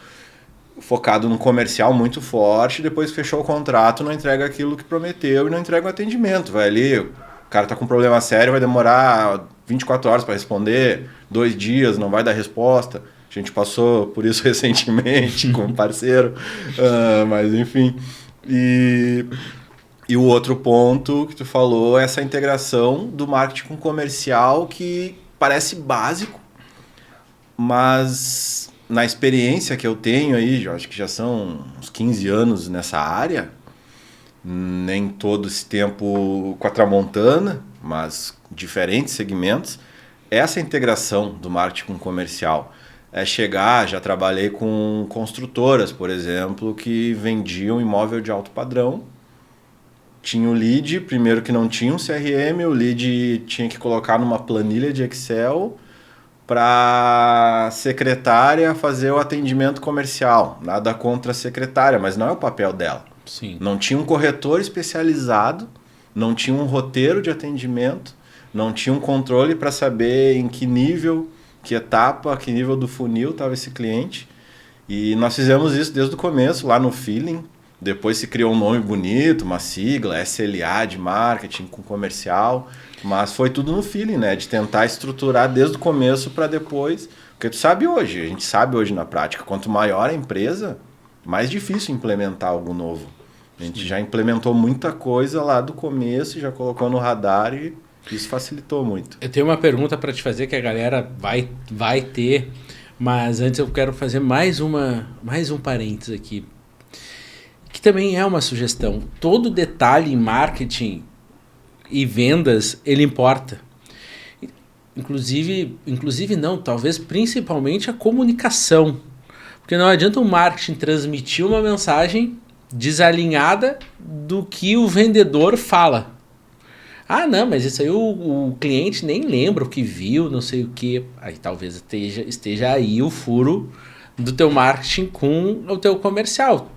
[SPEAKER 2] focado num comercial muito forte, depois fechou o contrato, não entrega aquilo que prometeu e não entrega o atendimento. Vai ali, o cara tá com um problema sério, vai demorar 24 horas para responder, 2 dias, não vai dar resposta. A gente passou por isso recentemente com um parceiro, mas enfim. E o outro ponto que tu falou é essa integração do marketing com o comercial, que parece básico, mas na experiência que eu tenho aí, acho que já são uns 15 anos nessa área, nem todo esse tempo com a Tramontana, mas diferentes segmentos, essa integração do marketing com o comercial, é chegar, já trabalhei com construtoras, por exemplo, que vendiam imóvel de alto padrão. Tinha o lead, primeiro que não tinha um CRM, o lead tinha que colocar numa planilha de Excel para secretária fazer o atendimento comercial. Nada contra a secretária, mas não é o papel dela.
[SPEAKER 1] Sim.
[SPEAKER 2] Não tinha um corretor especializado, não tinha um roteiro de atendimento, não tinha um controle para saber em que nível, que etapa, que nível do funil estava esse cliente. E nós fizemos isso desde o começo, lá no Feeling. Depois se criou um nome bonito, uma sigla, SLA de marketing com comercial. Mas foi tudo no Feeling, né? De tentar estruturar desde o começo para depois. Porque tu sabe hoje, a gente sabe hoje na prática, quanto maior a empresa, mais difícil implementar algo novo. A gente já implementou muita coisa lá do começo, já colocou no radar e isso facilitou muito.
[SPEAKER 1] Eu tenho uma pergunta para te fazer que a galera vai ter, mas antes eu quero fazer mais um parênteses aqui, que também é uma sugestão. Todo detalhe em marketing e vendas, ele importa. Inclusive não, talvez principalmente a comunicação. Porque não adianta o marketing transmitir uma mensagem desalinhada do que o vendedor fala. Ah, não, mas isso aí o cliente nem lembra o que viu, não sei o que. Aí talvez esteja aí o furo do teu marketing com o teu comercial.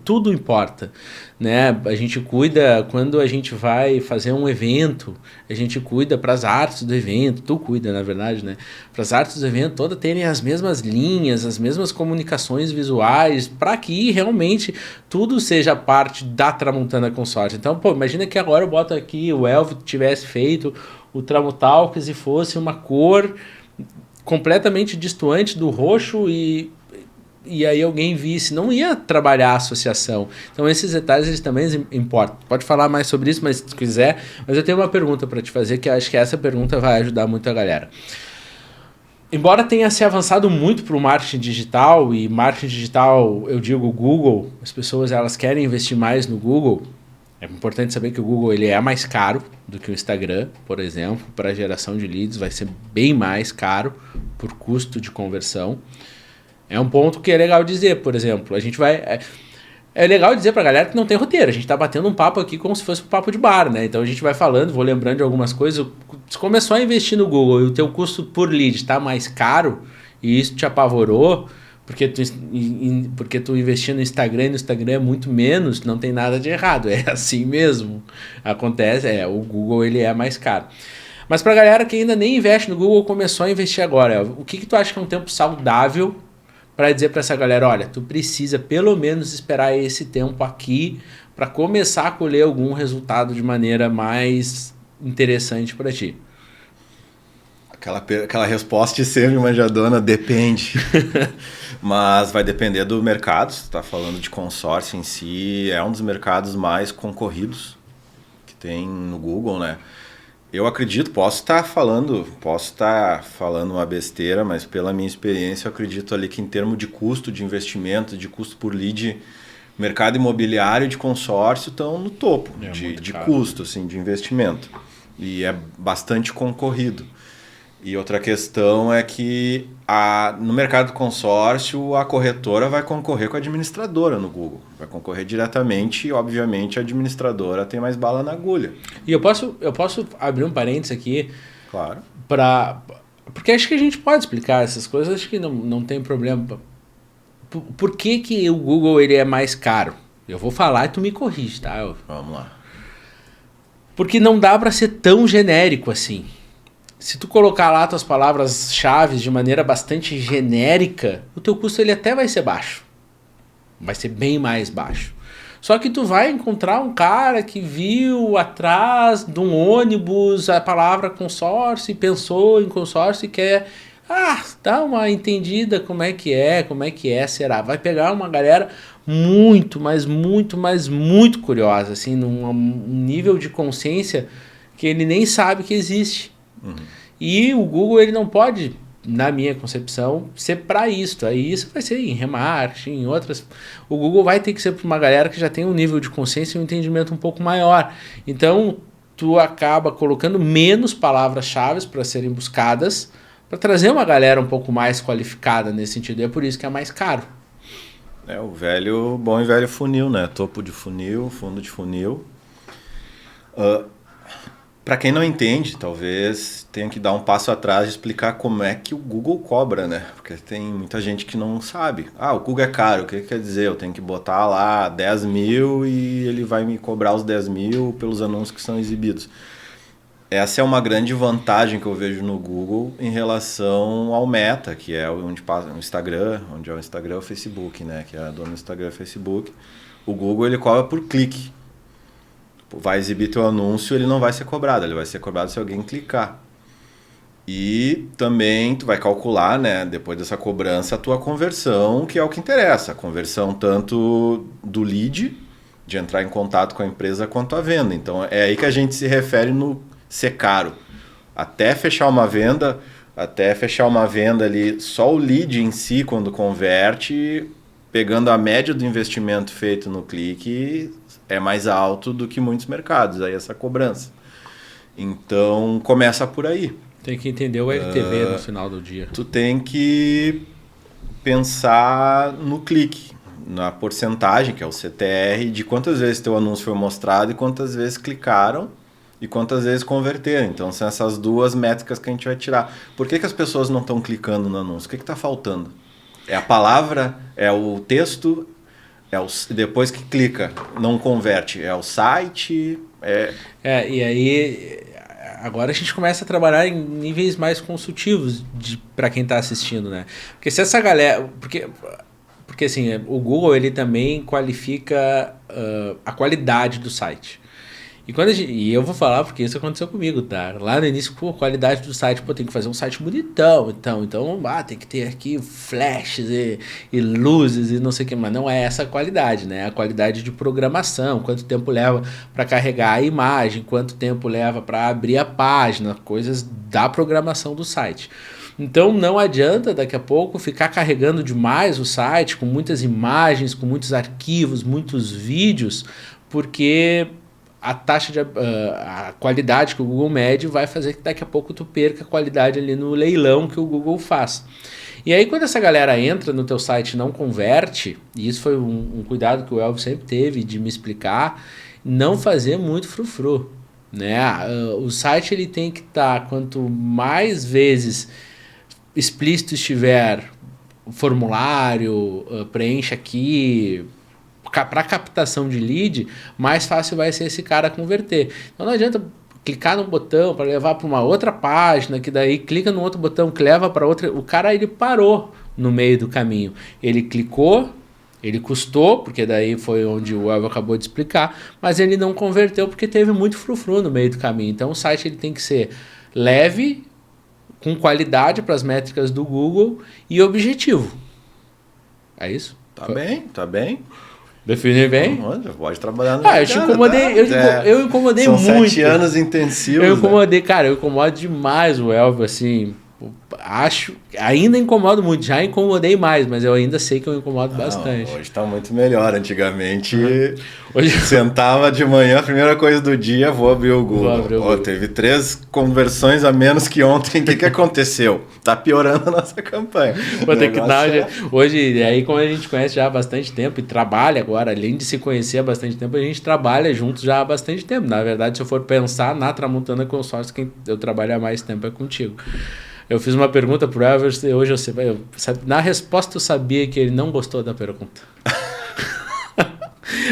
[SPEAKER 1] Tudo importa, né? A gente cuida quando a gente vai fazer um evento, a gente cuida para as artes do evento, tu cuida na verdade, né? Para as artes do evento todas terem as mesmas linhas, as mesmas comunicações visuais, para que realmente tudo seja parte da Tramontana Consórcio. Então, pô, imagina que agora eu boto aqui o Elvio tivesse feito o Tramutalks e fosse uma cor completamente distoante do roxo e aí alguém visse, não ia trabalhar a associação. Então esses detalhes eles também importam. Pode falar mais sobre isso, mas se tu quiser. Mas eu tenho uma pergunta para te fazer, que eu acho que essa pergunta vai ajudar muito a galera. Embora tenha se avançado muito para o marketing digital, e marketing digital, eu digo Google, as pessoas elas querem investir mais no Google. É importante saber que o Google ele é mais caro do que o Instagram, por exemplo. Para geração de leads vai ser bem mais caro por custo de conversão. É um ponto que é legal dizer, por exemplo, a gente vai... É legal dizer pra galera que não tem roteiro, a gente tá batendo um papo aqui como se fosse um papo de bar, né? Então a gente vai falando, vou lembrando de algumas coisas. Se começou a investir no Google e o teu custo por lead tá mais caro e isso te apavorou, porque tu investir no Instagram e no Instagram é muito menos, não tem nada de errado, é assim mesmo. Acontece, o Google ele é mais caro. Mas pra galera que ainda nem investe no Google, começou a investir agora, o que tu acha que é um tempo saudável para dizer para essa galera, olha, tu precisa pelo menos esperar esse tempo aqui para começar a colher algum resultado de maneira mais interessante para ti?
[SPEAKER 2] Aquela resposta sempre manjadona, depende. Mas vai depender do mercado. Você está falando de consórcio em si, é um dos mercados mais concorridos que tem no Google, né? Eu acredito, posso estar falando uma besteira, mas pela minha experiência eu acredito ali que em termos de custo de investimento, de custo por lead, mercado imobiliário de consórcio estão no topo de custo, assim, de investimento. E é bastante concorrido. E outra questão é que no mercado de consórcio a corretora vai concorrer com a administradora no Google. Vai concorrer diretamente e, obviamente, a administradora tem mais bala na agulha.
[SPEAKER 1] E eu posso abrir um parênteses aqui?
[SPEAKER 2] Claro.
[SPEAKER 1] Porque acho que a gente pode explicar essas coisas, acho que não tem problema. Por que o Google ele é mais caro? Eu vou falar e tu me corrige, tá?
[SPEAKER 2] Vamos lá.
[SPEAKER 1] Porque não dá para ser tão genérico assim. Se tu colocar lá tuas palavras-chave de maneira bastante genérica, o teu custo ele até vai ser baixo. Vai ser bem mais baixo. Só que tu vai encontrar um cara que viu atrás de um ônibus a palavra consórcio e pensou em consórcio e quer dar uma entendida como é que é, será. Vai pegar uma galera muito, mas muito curiosa, assim, num nível de consciência que ele nem sabe que existe. Uhum. E o Google ele não pode, na minha concepção, ser para isso. Aí isso vai ser em remarketing, em outras. O Google vai ter que ser para uma galera que já tem um nível de consciência e um entendimento um pouco maior. Então, tu acaba colocando menos palavras-chave para serem buscadas, trazer uma galera um pouco mais qualificada nesse sentido. E é por isso que é mais caro.
[SPEAKER 2] É o velho, bom e velho funil, né? Topo de funil, fundo de funil. Para quem não entende, talvez tenha que dar um passo atrás e explicar como é que o Google cobra, né? Porque tem muita gente que não sabe. O Google é caro, o que quer dizer? Eu tenho que botar lá 10 mil e ele vai me cobrar os 10 mil pelos anúncios que são exibidos. Essa é uma grande vantagem que eu vejo no Google em relação ao Meta, que é onde passa o Instagram, onde é o Instagram e o Facebook, né? Que é a dona do Instagram e Facebook. O Google ele cobra por clique. Vai exibir teu anúncio, ele não vai ser cobrado, ele vai ser cobrado se alguém clicar. E também tu vai calcular, né, depois dessa cobrança, a tua conversão, que é o que interessa. A conversão tanto do lead, de entrar em contato com a empresa, quanto a venda. Então é aí que a gente se refere no ser caro. Até fechar uma venda ali, só o lead em si, quando converte, pegando a média do investimento feito no clique, é mais alto do que muitos mercados, aí essa cobrança. Então, começa por aí.
[SPEAKER 1] Tem que entender o LTV no final do dia.
[SPEAKER 2] Tu tem que pensar no clique, na porcentagem, que é o CTR, de quantas vezes teu anúncio foi mostrado e quantas vezes clicaram e quantas vezes converteram. Então, são essas duas métricas que a gente vai tirar. Por que as pessoas não estão clicando no anúncio? O que está faltando? É a palavra? É o texto? Depois que clica, não converte, é o site?
[SPEAKER 1] E aí, agora a gente começa a trabalhar em níveis mais consultivos para quem está assistindo, né? Porque se essa galera... Porque assim, o Google ele também qualifica a qualidade do site. E eu vou falar porque isso aconteceu comigo, tá? Lá no início, qualidade do site, tem que fazer um site bonitão, então tem que ter aqui flashes e luzes e não sei o que, mas não é essa a qualidade, né? A qualidade de programação, quanto tempo leva para carregar a imagem, quanto tempo leva para abrir a página, coisas da programação do site. Então não adianta daqui a pouco ficar carregando demais o site com muitas imagens, com muitos arquivos, muitos vídeos, porque a qualidade que o Google mede vai fazer que daqui a pouco tu perca a qualidade ali no leilão que o Google faz. E aí quando essa galera entra no teu site e não converte, e isso foi um cuidado que o Elvio sempre teve de me explicar, não fazer muito frufru, né? O site ele tem que estar, quanto mais vezes explícito estiver o formulário, preencha aqui, para captação de lead, mais fácil vai ser esse cara converter. Então não adianta clicar num botão para levar para uma outra página, que daí clica no outro botão que leva para outra. O cara ele parou no meio do caminho. Ele clicou, ele custou, porque daí foi onde o Elvio acabou de explicar, mas ele não converteu porque teve muito frufru no meio do caminho. Então o site ele tem que ser leve, com qualidade para as métricas do Google e objetivo. É isso?
[SPEAKER 2] Tá bem.
[SPEAKER 1] Defini bem?
[SPEAKER 2] Já pode trabalhar no
[SPEAKER 1] eu te incomodei, eu incomodei
[SPEAKER 2] São
[SPEAKER 1] muito.
[SPEAKER 2] 7 anos intensivos.
[SPEAKER 1] Eu incomodei, eu incomodo demais o Elvio, assim. Ainda incomodo muito, já incomodei mais, mas eu ainda sei que eu incomodo bastante.
[SPEAKER 2] Hoje tá muito melhor. Antigamente, hoje sentava de manhã, a primeira coisa do dia, vou abrir o Google. Teve 3 conversões a menos que ontem. O que aconteceu? Tá piorando a nossa campanha.
[SPEAKER 1] Vou ter que dar hoje, aí como a gente conhece já há bastante tempo e trabalha agora, além de se conhecer há bastante tempo, a gente trabalha juntos já há bastante tempo. Na verdade, se eu for pensar na Tramontana Consórcio, quem eu trabalho há mais tempo é contigo. Eu fiz uma pergunta pro Everest e hoje na resposta eu sabia que ele não gostou da pergunta.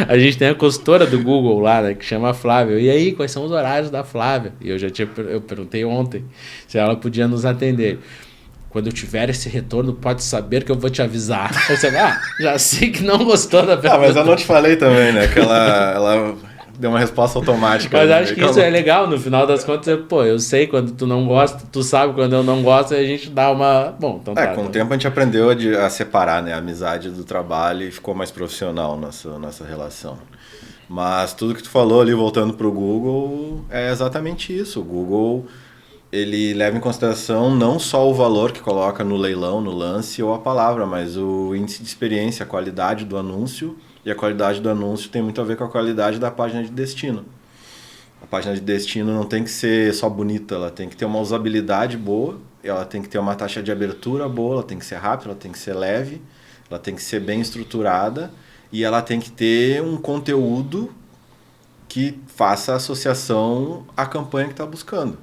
[SPEAKER 1] A gente tem a consultora do Google lá, né, que chama Flávia. E aí, quais são os horários da Flávia? E eu perguntei ontem se ela podia nos atender. Quando eu tiver esse retorno, pode saber que eu vou te avisar. Você já sei que não gostou da pergunta.
[SPEAKER 2] Mas eu não te falei também, né? Que ela deu uma resposta automática.
[SPEAKER 1] Mas acho que isso é legal, no final das contas, eu sei quando tu não gosta, tu sabe quando eu não gosto, e a gente dá uma... Bom, então tá.
[SPEAKER 2] Com o tempo a gente aprendeu a separar, né, a amizade do trabalho e ficou mais profissional nossa relação. Mas tudo que tu falou ali, voltando pro Google, é exatamente isso. O Google, ele leva em consideração não só o valor que coloca no leilão, no lance ou a palavra, mas o índice de experiência, a qualidade do anúncio. E a qualidade do anúncio tem muito a ver com a qualidade da página de destino. A página de destino não tem que ser só bonita, ela tem que ter uma usabilidade boa. ela tem que ter uma taxa de abertura boa, ela tem que ser rápida, ela tem que ser leve, ela tem que ser bem estruturada e ela tem que ter um conteúdo que faça associação à campanha que está buscando.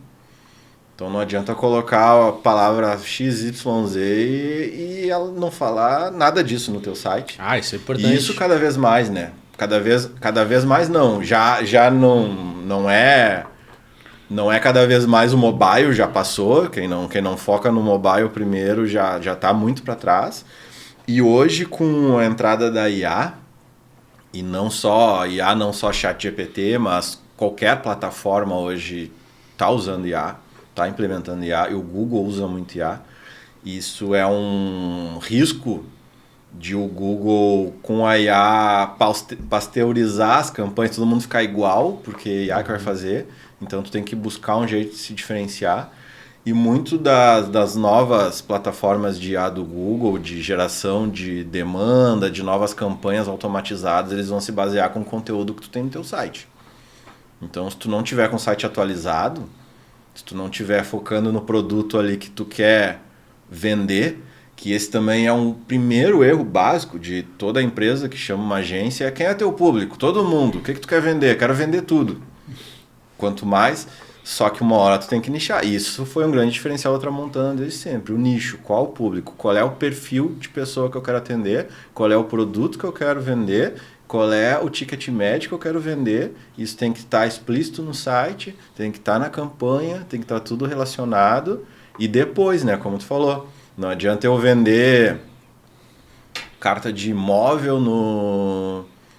[SPEAKER 2] Então não adianta colocar a palavra XYZ e ela não falar nada disso no teu site.
[SPEAKER 1] Isso é importante.
[SPEAKER 2] E isso cada vez mais, né? Cada vez mais não. Já não é cada vez mais o mobile, já passou. Quem não foca no mobile primeiro já está muito para trás. E hoje com a entrada da IA, e não só ChatGPT, mas qualquer plataforma hoje está usando IA, está implementando IA, e o Google usa muito IA. Isso é um risco de o Google, com a IA, pasteurizar as campanhas, todo mundo ficar igual, porque a IA que vai fazer. Então, tu tem que buscar um jeito de se diferenciar. E muito das novas plataformas de IA do Google, de geração de demanda, de novas campanhas automatizadas, eles vão se basear com o conteúdo que tu tem no teu site. Então, se tu não tiver com o site atualizado, se tu não tiver focando no produto ali que tu quer vender, que esse também é um primeiro erro básico de toda empresa que chama uma agência, é quem é teu público, todo mundo, o que tu quer vender? Quero vender tudo. Quanto mais, só que uma hora tu tem que nichar. Isso foi um grande diferencial da Tramontana desde sempre, o nicho, qual o público, qual é o perfil de pessoa que eu quero atender, qual é o produto que eu quero vender, qual é o ticket médio que eu quero vender. Isso tem que estar explícito no site, tem que estar na campanha, tem que estar tudo relacionado. E depois, né, como tu falou, não adianta eu vender carta de imóvel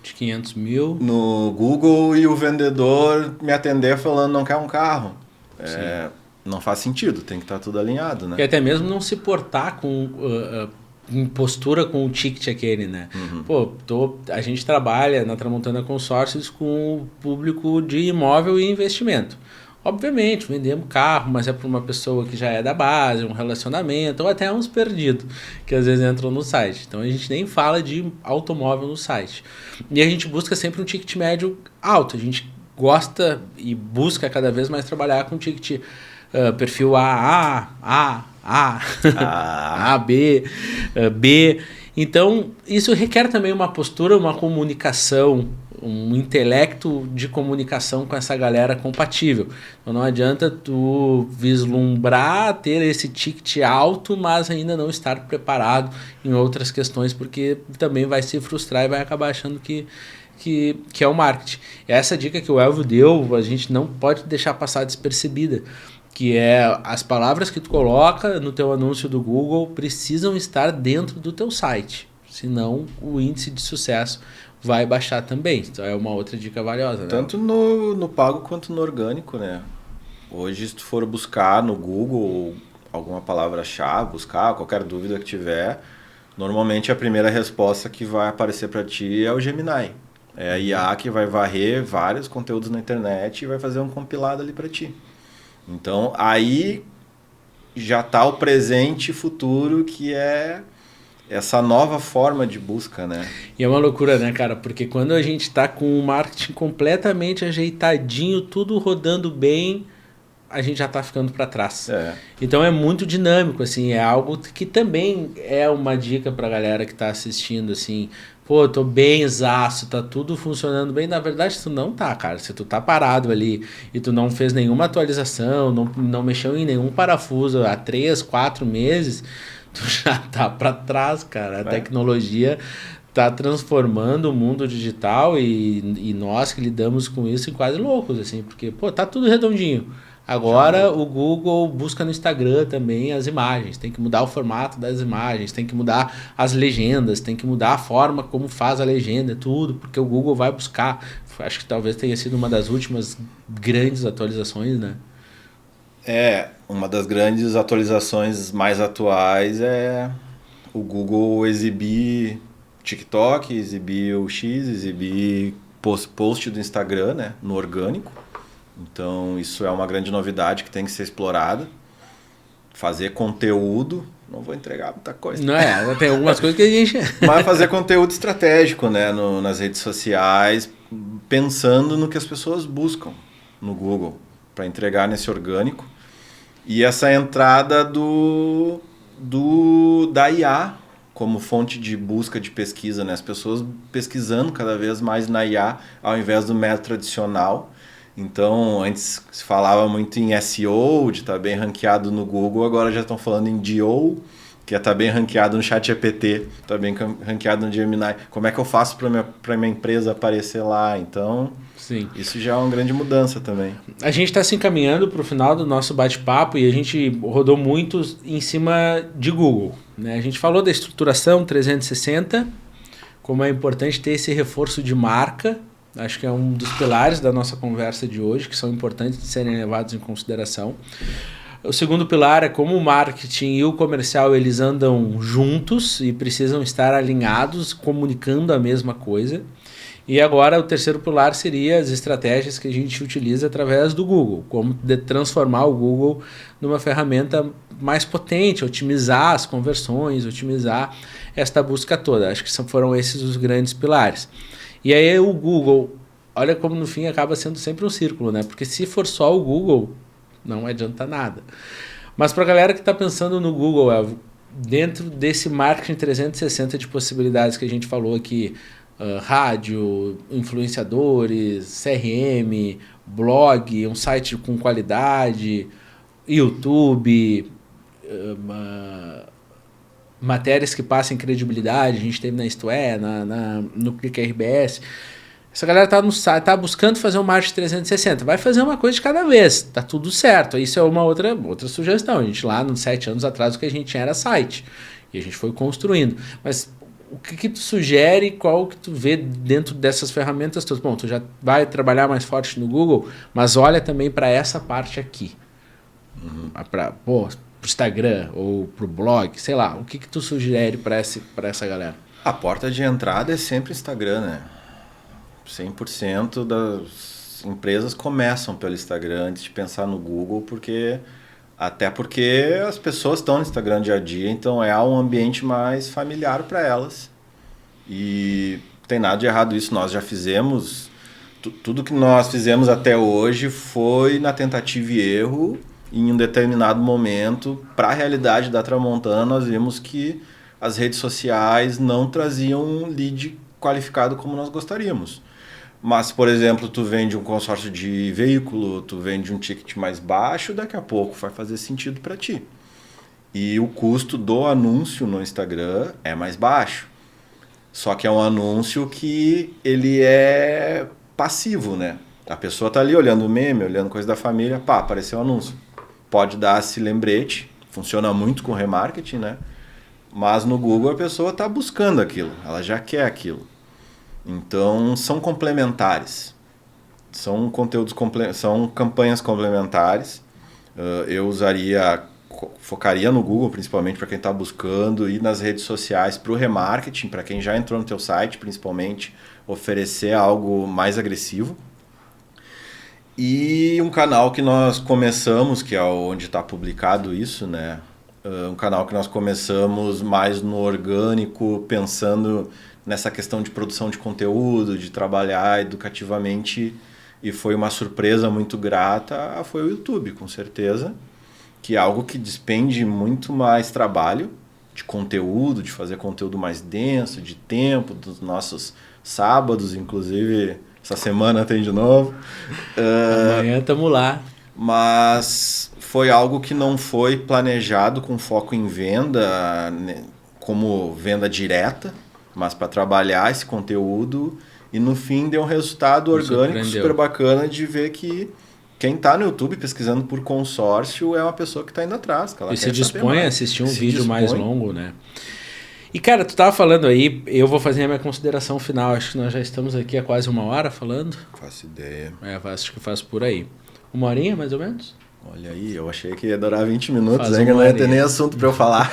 [SPEAKER 1] de 500 mil
[SPEAKER 2] no Google e o vendedor me atender falando não quer um carro. Não faz sentido, tem que estar tudo alinhado, né?
[SPEAKER 1] E até mesmo não se portar com em postura com o ticket aquele, né? A gente trabalha na Tramontana Consórcios com o público de imóvel e investimento. Obviamente, vendemos carro, mas é para uma pessoa que já é da base, um relacionamento, ou até uns perdidos, que às vezes entram no site. Então a gente nem fala de automóvel no site. E a gente busca sempre um ticket médio alto. A gente gosta e busca cada vez mais trabalhar com ticket perfil A, B, B. Então, isso requer também uma postura, uma comunicação, um intelecto de comunicação com essa galera compatível. Então, não adianta tu vislumbrar ter esse ticket alto, mas ainda não estar preparado em outras questões, porque também vai se frustrar e vai acabar achando que é o marketing. Essa dica que o Elvio deu, a gente não pode deixar passar despercebida, que é as palavras que tu coloca no teu anúncio do Google precisam estar dentro do teu site, senão o índice de sucesso vai baixar também. Então é uma outra dica valiosa, né?
[SPEAKER 2] Tanto no pago quanto no orgânico, né? Hoje, se tu for buscar no Google alguma palavra-chave, buscar qualquer dúvida que tiver, normalmente a primeira resposta que vai aparecer para ti é o Gemini. É a IA que vai varrer vários conteúdos na internet e vai fazer um compilado ali para ti. Então, aí já está o presente e futuro, que é essa nova forma de busca, né?
[SPEAKER 1] E é uma loucura, né, cara? Porque quando a gente está com o marketing completamente ajeitadinho, tudo rodando bem, a gente já está ficando para trás. Então é muito dinâmico, assim, é algo que também é uma dica para a galera que está assistindo, assim, pô, tô bem exausto, tá tudo funcionando bem. Na verdade, tu não tá, cara. Se tu tá parado ali e tu não fez nenhuma atualização, não mexeu em nenhum parafuso há 3, 4 meses, tu já tá para trás, cara. A tecnologia tá transformando o mundo digital e nós que lidamos com isso em quase loucos, assim, porque, pô, tá tudo redondinho. Agora o Google busca no Instagram também as imagens, tem que mudar o formato das imagens, tem que mudar as legendas, tem que mudar a forma como faz a legenda, tudo, porque o Google vai buscar. Acho que talvez tenha sido uma das últimas grandes atualizações, né?
[SPEAKER 2] Uma das grandes atualizações mais atuais é o Google exibir TikTok, exibir o X, exibir post do Instagram, né, no orgânico. Então, isso é uma grande novidade que tem que ser explorada. Fazer conteúdo, não vou entregar muita coisa.
[SPEAKER 1] Não é, tem algumas coisas que a gente...
[SPEAKER 2] Mas fazer conteúdo estratégico, né, nas redes sociais, pensando no que as pessoas buscam no Google, para entregar nesse orgânico. E essa entrada da IA como fonte de busca de pesquisa, né? As pessoas pesquisando cada vez mais na IA ao invés do método tradicional. Então, antes se falava muito em SEO, de estar bem ranqueado no Google, agora já estão falando em DO, que é estar bem ranqueado no ChatGPT, está bem ranqueado no Gemini. Como é que eu faço para minha empresa aparecer lá? Então,
[SPEAKER 1] sim,
[SPEAKER 2] isso já é uma grande mudança também.
[SPEAKER 1] A gente está se encaminhando para o final do nosso bate-papo e a gente rodou muito em cima de Google, né? A gente falou da estruturação 360, como é importante ter esse reforço de marca. Acho que é um dos pilares da nossa conversa de hoje, que são importantes de serem levados em consideração. O segundo pilar é como o marketing e o comercial eles andam juntos e precisam estar alinhados, comunicando a mesma coisa. E agora o terceiro pilar seria as estratégias que a gente utiliza através do Google, como transformar o Google numa ferramenta mais potente, otimizar as conversões, otimizar esta busca toda. Acho que foram esses os grandes pilares. E aí o Google, olha como no fim acaba sendo sempre um círculo, né? Porque se for só o Google, não adianta nada. Mas para a galera que está pensando no Google, dentro desse marketing 360 de possibilidades que a gente falou aqui, rádio, influenciadores, CRM, blog, um site com qualidade, YouTube, matérias que passem credibilidade, a gente teve na Isto É, no Clique RBS. Essa galera tá buscando fazer um marketing 360. Vai fazer uma coisa de cada vez. Tá tudo certo. Isso é uma outra sugestão. A gente lá, nos 7 anos atrás, o que a gente tinha era site. E a gente foi construindo. Mas o que tu sugere, qual que tu vê dentro dessas ferramentas todas? Bom, tu já vai trabalhar mais forte no Google, mas olha também para essa parte aqui. Pro Instagram ou pro blog, sei lá. O que tu sugere para essa galera?
[SPEAKER 2] A porta de entrada é sempre Instagram, né? 100% das empresas começam pelo Instagram antes de pensar no Google, até porque as pessoas estão no Instagram dia a dia, então é um ambiente mais familiar para elas. E não tem nada de errado isso, nós já fizemos, tudo que nós fizemos até hoje foi na tentativa e erro. Em um determinado momento, para a realidade da Tramontana, nós vimos que as redes sociais não traziam um lead qualificado como nós gostaríamos. Mas, por exemplo, tu vende um consórcio de veículo, tu vende um ticket mais baixo, daqui a pouco vai fazer sentido para ti. E o custo do anúncio no Instagram é mais baixo. Só que é um anúncio que ele é passivo, né? A pessoa tá ali olhando o meme, olhando coisa da família, apareceu o anúncio. Pode dar esse lembrete, funciona muito com remarketing, né? Mas no Google a pessoa tá buscando aquilo, ela já quer aquilo. Então, são complementares. São são campanhas complementares. Eu focaria no Google, principalmente para quem está buscando, e nas redes sociais para o remarketing, para quem já entrou no teu site, principalmente, oferecer algo mais agressivo. E um canal que nós começamos, que é onde está publicado isso, né? Um canal que nós começamos mais no orgânico, pensando nessa questão de produção de conteúdo, de trabalhar educativamente, e foi uma surpresa muito grata, foi o YouTube, com certeza, que é algo que despende muito mais trabalho de conteúdo, de fazer conteúdo mais denso, de tempo, dos nossos sábados, inclusive essa semana tem de novo.
[SPEAKER 1] Amanhã estamos lá.
[SPEAKER 2] Mas foi algo que não foi planejado com foco em venda, como venda direta, mas para trabalhar esse conteúdo, e no fim deu um resultado orgânico super bacana de ver que quem está no YouTube pesquisando por consórcio é uma pessoa que está indo atrás. Que ela
[SPEAKER 1] e se dispõe a assistir um vídeo mais longo, né? E cara, tu tava falando aí, eu vou fazer a minha consideração final, acho que nós já estamos aqui há quase 1 hora falando.
[SPEAKER 2] Faço ideia.
[SPEAKER 1] Acho que faz por aí. 1 horinha, mais ou menos?
[SPEAKER 2] Olha aí, eu achei que ia durar 20 minutos, ainda não ia ter nem assunto para eu falar.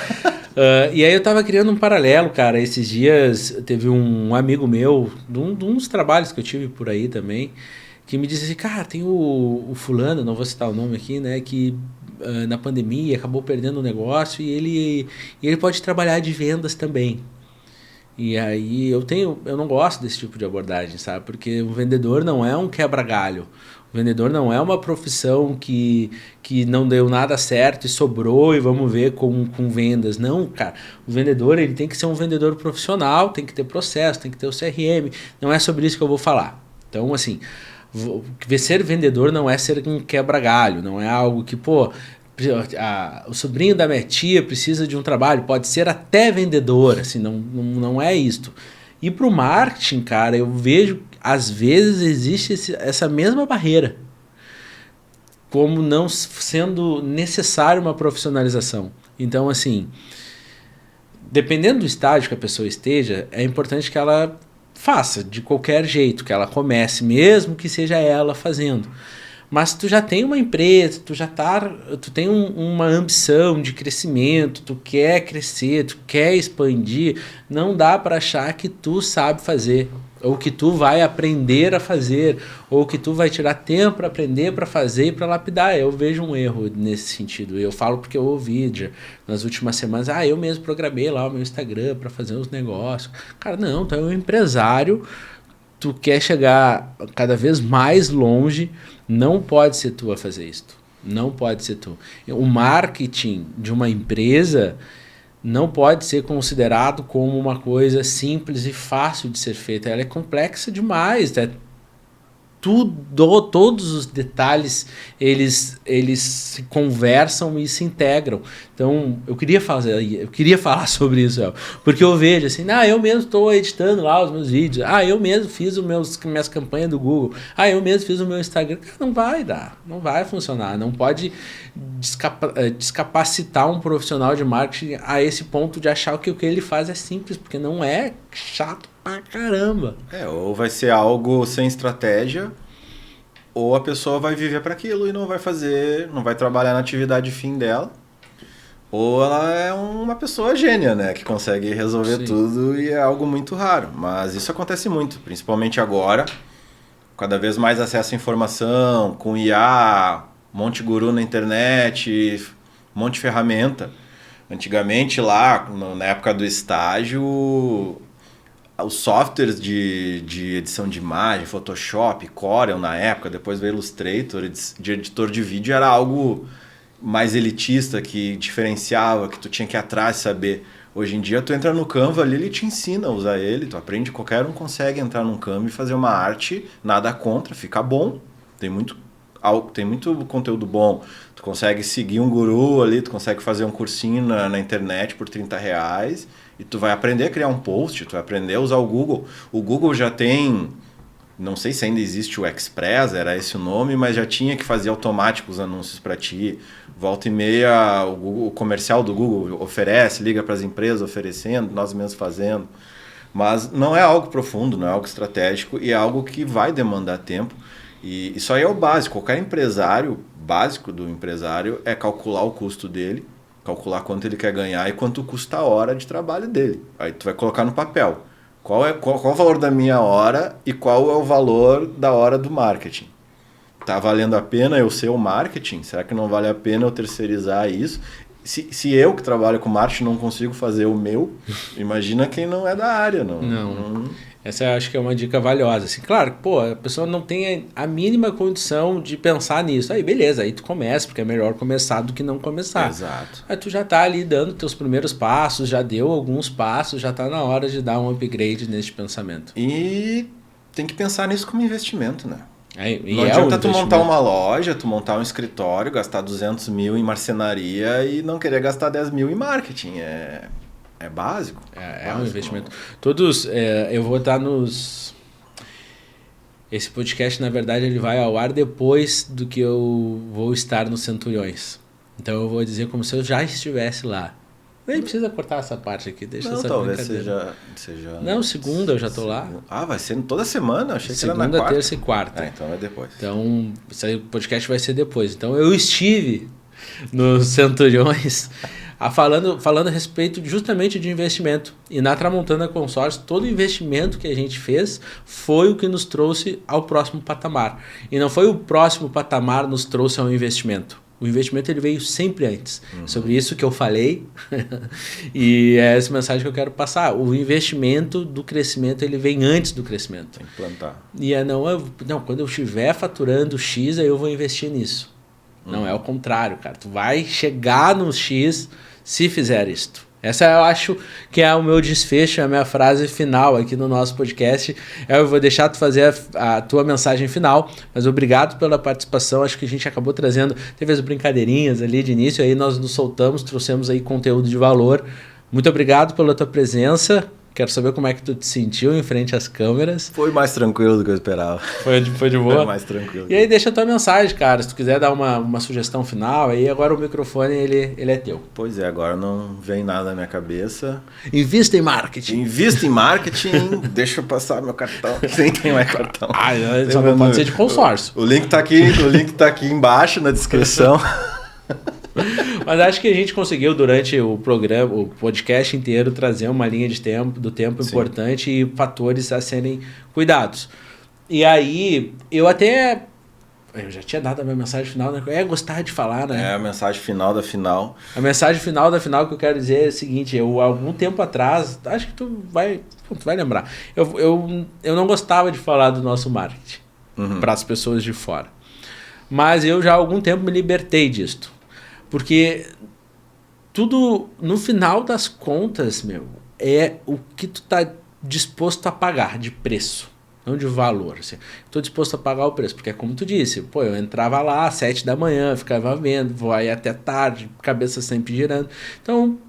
[SPEAKER 1] E aí eu tava criando um paralelo, cara. Esses dias teve um amigo meu, de uns trabalhos que eu tive por aí também, que me disse assim, cara, tem o fulano, não vou citar o nome aqui, né, que na pandemia acabou perdendo o negócio e ele pode trabalhar de vendas também. E aí eu não gosto desse tipo de abordagem, sabe? Porque o vendedor não é um quebra-galho. O vendedor não é uma profissão que não deu nada certo e sobrou e vamos ver com vendas. Não, cara. O vendedor ele tem que ser um vendedor profissional, tem que ter processo, tem que ter o CRM. Não é sobre isso que eu vou falar. Então, assim, ser vendedor não é ser um quebra-galho, não é algo que, pô, o sobrinho da minha tia precisa de um trabalho, pode ser até vendedor, assim, não é isto. E para o marketing, cara, eu vejo, às vezes existe essa mesma barreira, como não sendo necessário uma profissionalização. Então, assim, dependendo do estágio que a pessoa esteja, é importante que ela faça de qualquer jeito, que ela comece, mesmo que seja ela fazendo. Mas tu já tem uma empresa, tu tem uma ambição de crescimento, tu quer crescer, tu quer expandir, não dá para achar que tu sabe fazer, ou que tu vai aprender a fazer, ou que tu vai tirar tempo para aprender, para fazer e para lapidar. Eu vejo um erro nesse sentido. Eu falo porque eu ouvi nas últimas semanas, eu mesmo programei lá o meu Instagram para fazer os negócios. Cara, não, tu é um empresário, tu quer chegar cada vez mais longe, não pode ser tu a fazer isso. Não pode ser tu. O marketing de uma empresa não pode ser considerado como uma coisa simples e fácil de ser feita. Ela é complexa demais. Todos os detalhes eles se conversam e se integram. Então eu queria falar sobre isso, porque eu vejo assim, eu mesmo estou editando lá os meus vídeos, eu mesmo fiz minhas campanhas do Google, eu mesmo fiz o meu Instagram. Não vai dar, não vai funcionar, não pode descapacitar um profissional de marketing a esse ponto de achar que o que ele faz é simples, porque não é, chato pra caramba.
[SPEAKER 2] Ou vai ser algo sem estratégia, ou a pessoa vai viver para aquilo e não vai trabalhar na atividade fim dela, ou ela é uma pessoa gênia, né, que consegue resolver Sim. tudo e é algo muito raro. Mas isso acontece muito, principalmente agora, cada vez mais acesso à informação, com IA, um monte de guru na internet, um monte de ferramenta. Antigamente lá, na época do estágio, os softwares de edição de imagem, Photoshop, Corel na época, depois veio Illustrator, de editor de vídeo, era algo mais elitista, que diferenciava, que tu tinha que ir atrás saber. Hoje em dia tu entra no Canva ali, ele te ensina a usar ele, tu aprende, qualquer um consegue entrar no Canva e fazer uma arte, nada contra, fica bom, tem muito conteúdo bom, tu consegue seguir um guru ali, tu consegue fazer um cursinho na internet por R$30 e tu vai aprender a criar um post, tu vai aprender a usar o Google. O Google já tem, não sei se ainda existe o Express, era esse o nome, mas já tinha que fazer automático os anúncios para ti. Volta e meia, o comercial do Google oferece, liga para as empresas oferecendo, nós mesmos fazendo. Mas não é algo profundo, não é algo estratégico e é algo que vai demandar tempo. E isso aí é o básico. Qualquer empresário, básico do empresário, é calcular o custo dele, calcular quanto ele quer ganhar e quanto custa a hora de trabalho dele. Aí tu vai colocar no papel. Qual o valor da minha hora e qual é o valor da hora do marketing? Tá valendo a pena eu ser o marketing? Será que não vale a pena eu terceirizar isso? Se eu que trabalho com marketing não consigo fazer o meu, imagina quem não é da área. Não.
[SPEAKER 1] Essa eu acho que é uma dica valiosa. Assim, claro, a pessoa não tem a mínima condição de pensar nisso. Aí beleza, aí tu começa, porque é melhor começar do que não começar.
[SPEAKER 2] Exato.
[SPEAKER 1] Aí tu já tá ali dando teus primeiros passos, já deu alguns passos, já tá na hora de dar um upgrade nesse pensamento.
[SPEAKER 2] E tem que pensar nisso como investimento, né?
[SPEAKER 1] Não adianta
[SPEAKER 2] tu montar uma loja, tu montar um escritório, gastar 200 mil em marcenaria e não querer gastar 10 mil em marketing. É básico.
[SPEAKER 1] É um investimento. Eu vou estar nos... Esse podcast, na verdade, ele vai ao ar depois do que eu vou estar nos Centuriões. Então eu vou dizer como se eu já estivesse lá. Nem precisa cortar essa parte aqui, deixa essa
[SPEAKER 2] brincadeira.
[SPEAKER 1] Seja... Não, segunda eu já tô lá.
[SPEAKER 2] Vai ser toda semana? Achei que era na quarta.
[SPEAKER 1] Segunda, terça e quarta.
[SPEAKER 2] Então é depois.
[SPEAKER 1] Então, o podcast vai ser depois. Então eu estive nos Centuriões falando a respeito justamente de investimento. E na Tramontana Consórcio, todo investimento que a gente fez foi o que nos trouxe ao próximo patamar. E não foi o próximo patamar nos trouxe ao investimento. O investimento ele veio sempre antes. Sobre isso que eu falei. E é essa mensagem que eu quero passar. O investimento do crescimento ele vem antes do crescimento.
[SPEAKER 2] Tem que plantar.
[SPEAKER 1] E não, quando eu estiver faturando X, aí eu vou investir nisso. Não, é o contrário, cara. Tu vai chegar no X se fizer isto. Essa eu acho que é o meu desfecho, a minha frase final aqui no nosso podcast. Eu vou deixar tu fazer a tua mensagem final, mas obrigado pela participação. Acho que a gente acabou trazendo, teve as brincadeirinhas ali de início, aí nós nos soltamos, trouxemos aí conteúdo de valor. Muito obrigado pela tua presença. Quero saber como é que tu te sentiu em frente às câmeras.
[SPEAKER 2] Foi mais tranquilo do que eu esperava.
[SPEAKER 1] Foi de boa?
[SPEAKER 2] Foi mais tranquilo.
[SPEAKER 1] E aí deixa a tua mensagem, cara. Se tu quiser dar uma sugestão final, aí agora o microfone ele é teu.
[SPEAKER 2] Pois é, agora não vem nada na minha cabeça.
[SPEAKER 1] Invista em marketing.
[SPEAKER 2] Invista em marketing. Deixa eu passar meu cartão. Nem tem mais cartão.
[SPEAKER 1] Só não pode ser de consórcio.
[SPEAKER 2] O link tá aqui embaixo na descrição.
[SPEAKER 1] Mas acho que a gente conseguiu durante o programa, o podcast inteiro, trazer uma linha de tempo, do tempo Sim. importante e fatores a serem cuidados. E aí, eu já tinha dado a minha mensagem final, né? É gostar de falar, né?
[SPEAKER 2] É a mensagem final da final.
[SPEAKER 1] A mensagem final da final que eu quero dizer é a seguinte, algum tempo atrás, acho que tu vai lembrar, eu não gostava de falar do nosso marketing para as pessoas de fora. Mas eu já há algum tempo me libertei disto. Porque tudo, no final das contas, é o que tu tá disposto a pagar de preço, não de valor. Assim. Estou disposto a pagar o preço, porque é como tu disse, eu entrava lá às 7 da manhã, ficava vendo, vou aí até tarde, cabeça sempre girando. Então,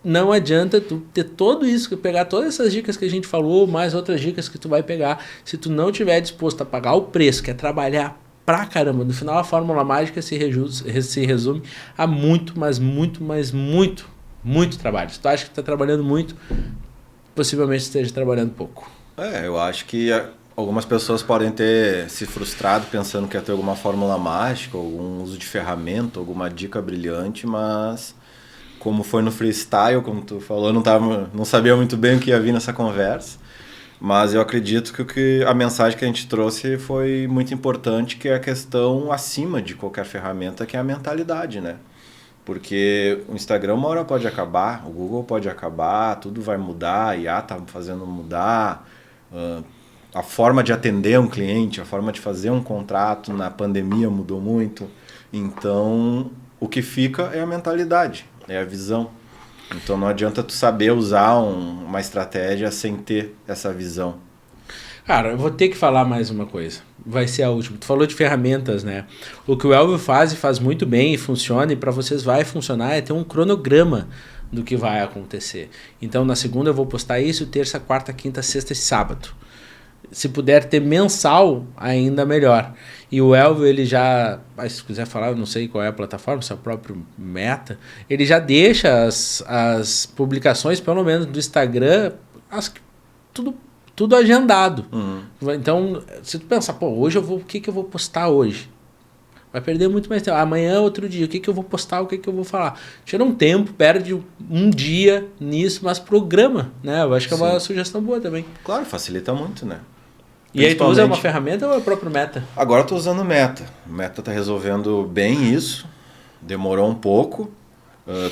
[SPEAKER 1] não adianta tu ter tudo isso, pegar todas essas dicas que a gente falou, mais outras dicas que tu vai pegar, se tu não tiver disposto a pagar o preço, que é trabalhar pra caramba. No final, a fórmula mágica se resume a muito trabalho. Se tu acha que tá trabalhando muito, possivelmente esteja trabalhando pouco.
[SPEAKER 2] Eu acho que algumas pessoas podem ter se frustrado pensando que ia ter alguma fórmula mágica, algum uso de ferramenta, alguma dica brilhante, mas como foi no freestyle, como tu falou, não sabia muito bem o que ia vir nessa conversa. Mas eu acredito que a mensagem que a gente trouxe foi muito importante, que é a questão acima de qualquer ferramenta, que é a mentalidade, né? Porque o Instagram uma hora pode acabar, o Google pode acabar, tudo vai mudar, a IA está fazendo mudar, a forma de atender um cliente, a forma de fazer um contrato na pandemia mudou muito. Então, o que fica é a mentalidade, é a visão. Então não adianta tu saber usar uma estratégia sem ter essa visão.
[SPEAKER 1] Cara, eu vou ter que falar mais uma coisa. Vai ser a última. Tu falou de ferramentas, né? O que o Elvio faz muito bem e funciona, e para vocês vai funcionar, é ter um cronograma do que vai acontecer. Então na segunda eu vou postar isso, terça, quarta, quinta, sexta e sábado. Se puder ter mensal, ainda melhor. E o Elvio, ele já, se quiser falar, eu não sei qual é a plataforma, se é o próprio Meta, ele já deixa as publicações, pelo menos do Instagram, tudo agendado. Então, se tu pensar, hoje o que eu vou postar hoje? Vai perder muito mais tempo. Amanhã, outro dia, o que eu vou postar, o que eu vou falar? Tira um tempo, perde um dia nisso, mas programa, né? Eu acho que é uma sugestão boa também.
[SPEAKER 2] Claro, facilita muito, né?
[SPEAKER 1] E aí tu usa uma ferramenta ou é o próprio Meta?
[SPEAKER 2] Agora eu tô usando o Meta. O Meta tá resolvendo bem isso. Demorou um pouco.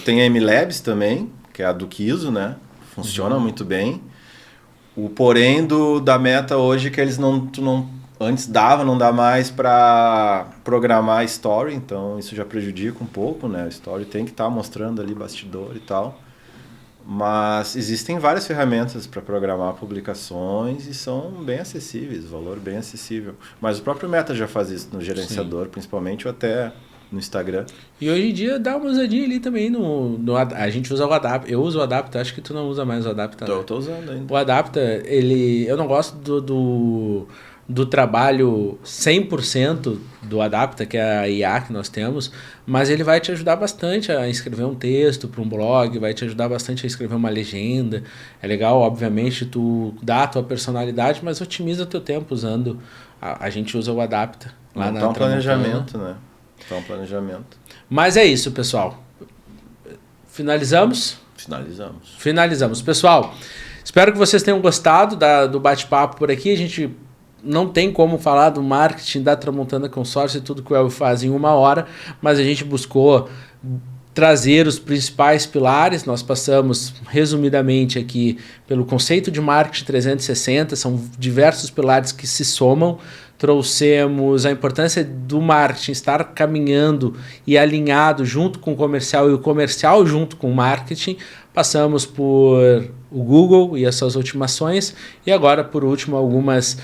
[SPEAKER 2] Tem a MLabs também, que é a do Kiso, né? Funciona muito bem. O porém da Meta hoje é que eles antes não dá mais para programar story, então isso já prejudica um pouco, né? O story tem que estar mostrando ali bastidor e tal. Mas existem várias ferramentas para programar publicações e são bem acessíveis, valor bem acessível. Mas o próprio Meta já faz isso no gerenciador, principalmente, ou até no Instagram.
[SPEAKER 1] E hoje em dia dá uma usadinha ali também a gente usa o Adapta. Eu uso o Adapta, acho que tu não usa mais o Adapta.
[SPEAKER 2] Eu tô usando ainda.
[SPEAKER 1] O Adapta, eu não gosto do trabalho 100% do Adapta, que é a IA que nós temos, mas ele vai te ajudar bastante a escrever um texto para um blog, vai te ajudar bastante a escrever uma legenda. É legal, obviamente, tu dá a tua personalidade, mas otimiza o teu tempo usando. A gente usa o Adapta. Lá
[SPEAKER 2] Tá um planejamento, né? Tá um planejamento.
[SPEAKER 1] Mas é isso, pessoal. Finalizamos?
[SPEAKER 2] Finalizamos.
[SPEAKER 1] Pessoal, espero que vocês tenham gostado do bate-papo por aqui. A gente não tem como falar do marketing da Tramontana Consórcio e tudo que o Elvio faz em 1 hora, mas a gente buscou trazer os principais pilares. Nós passamos resumidamente aqui pelo conceito de marketing 360, são diversos pilares que se somam. Trouxemos a importância do marketing estar caminhando e alinhado junto com o comercial e o comercial junto com o marketing. Passamos por o Google e as suas automações e agora, por último, algumas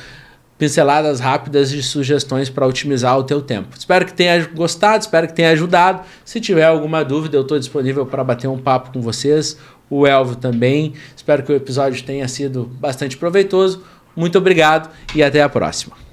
[SPEAKER 1] pinceladas rápidas de sugestões para otimizar o teu tempo. Espero que tenha gostado, espero que tenha ajudado. Se tiver alguma dúvida, eu estou disponível para bater um papo com vocês. O Elvio também. Espero que o episódio tenha sido bastante proveitoso. Muito obrigado e até a próxima.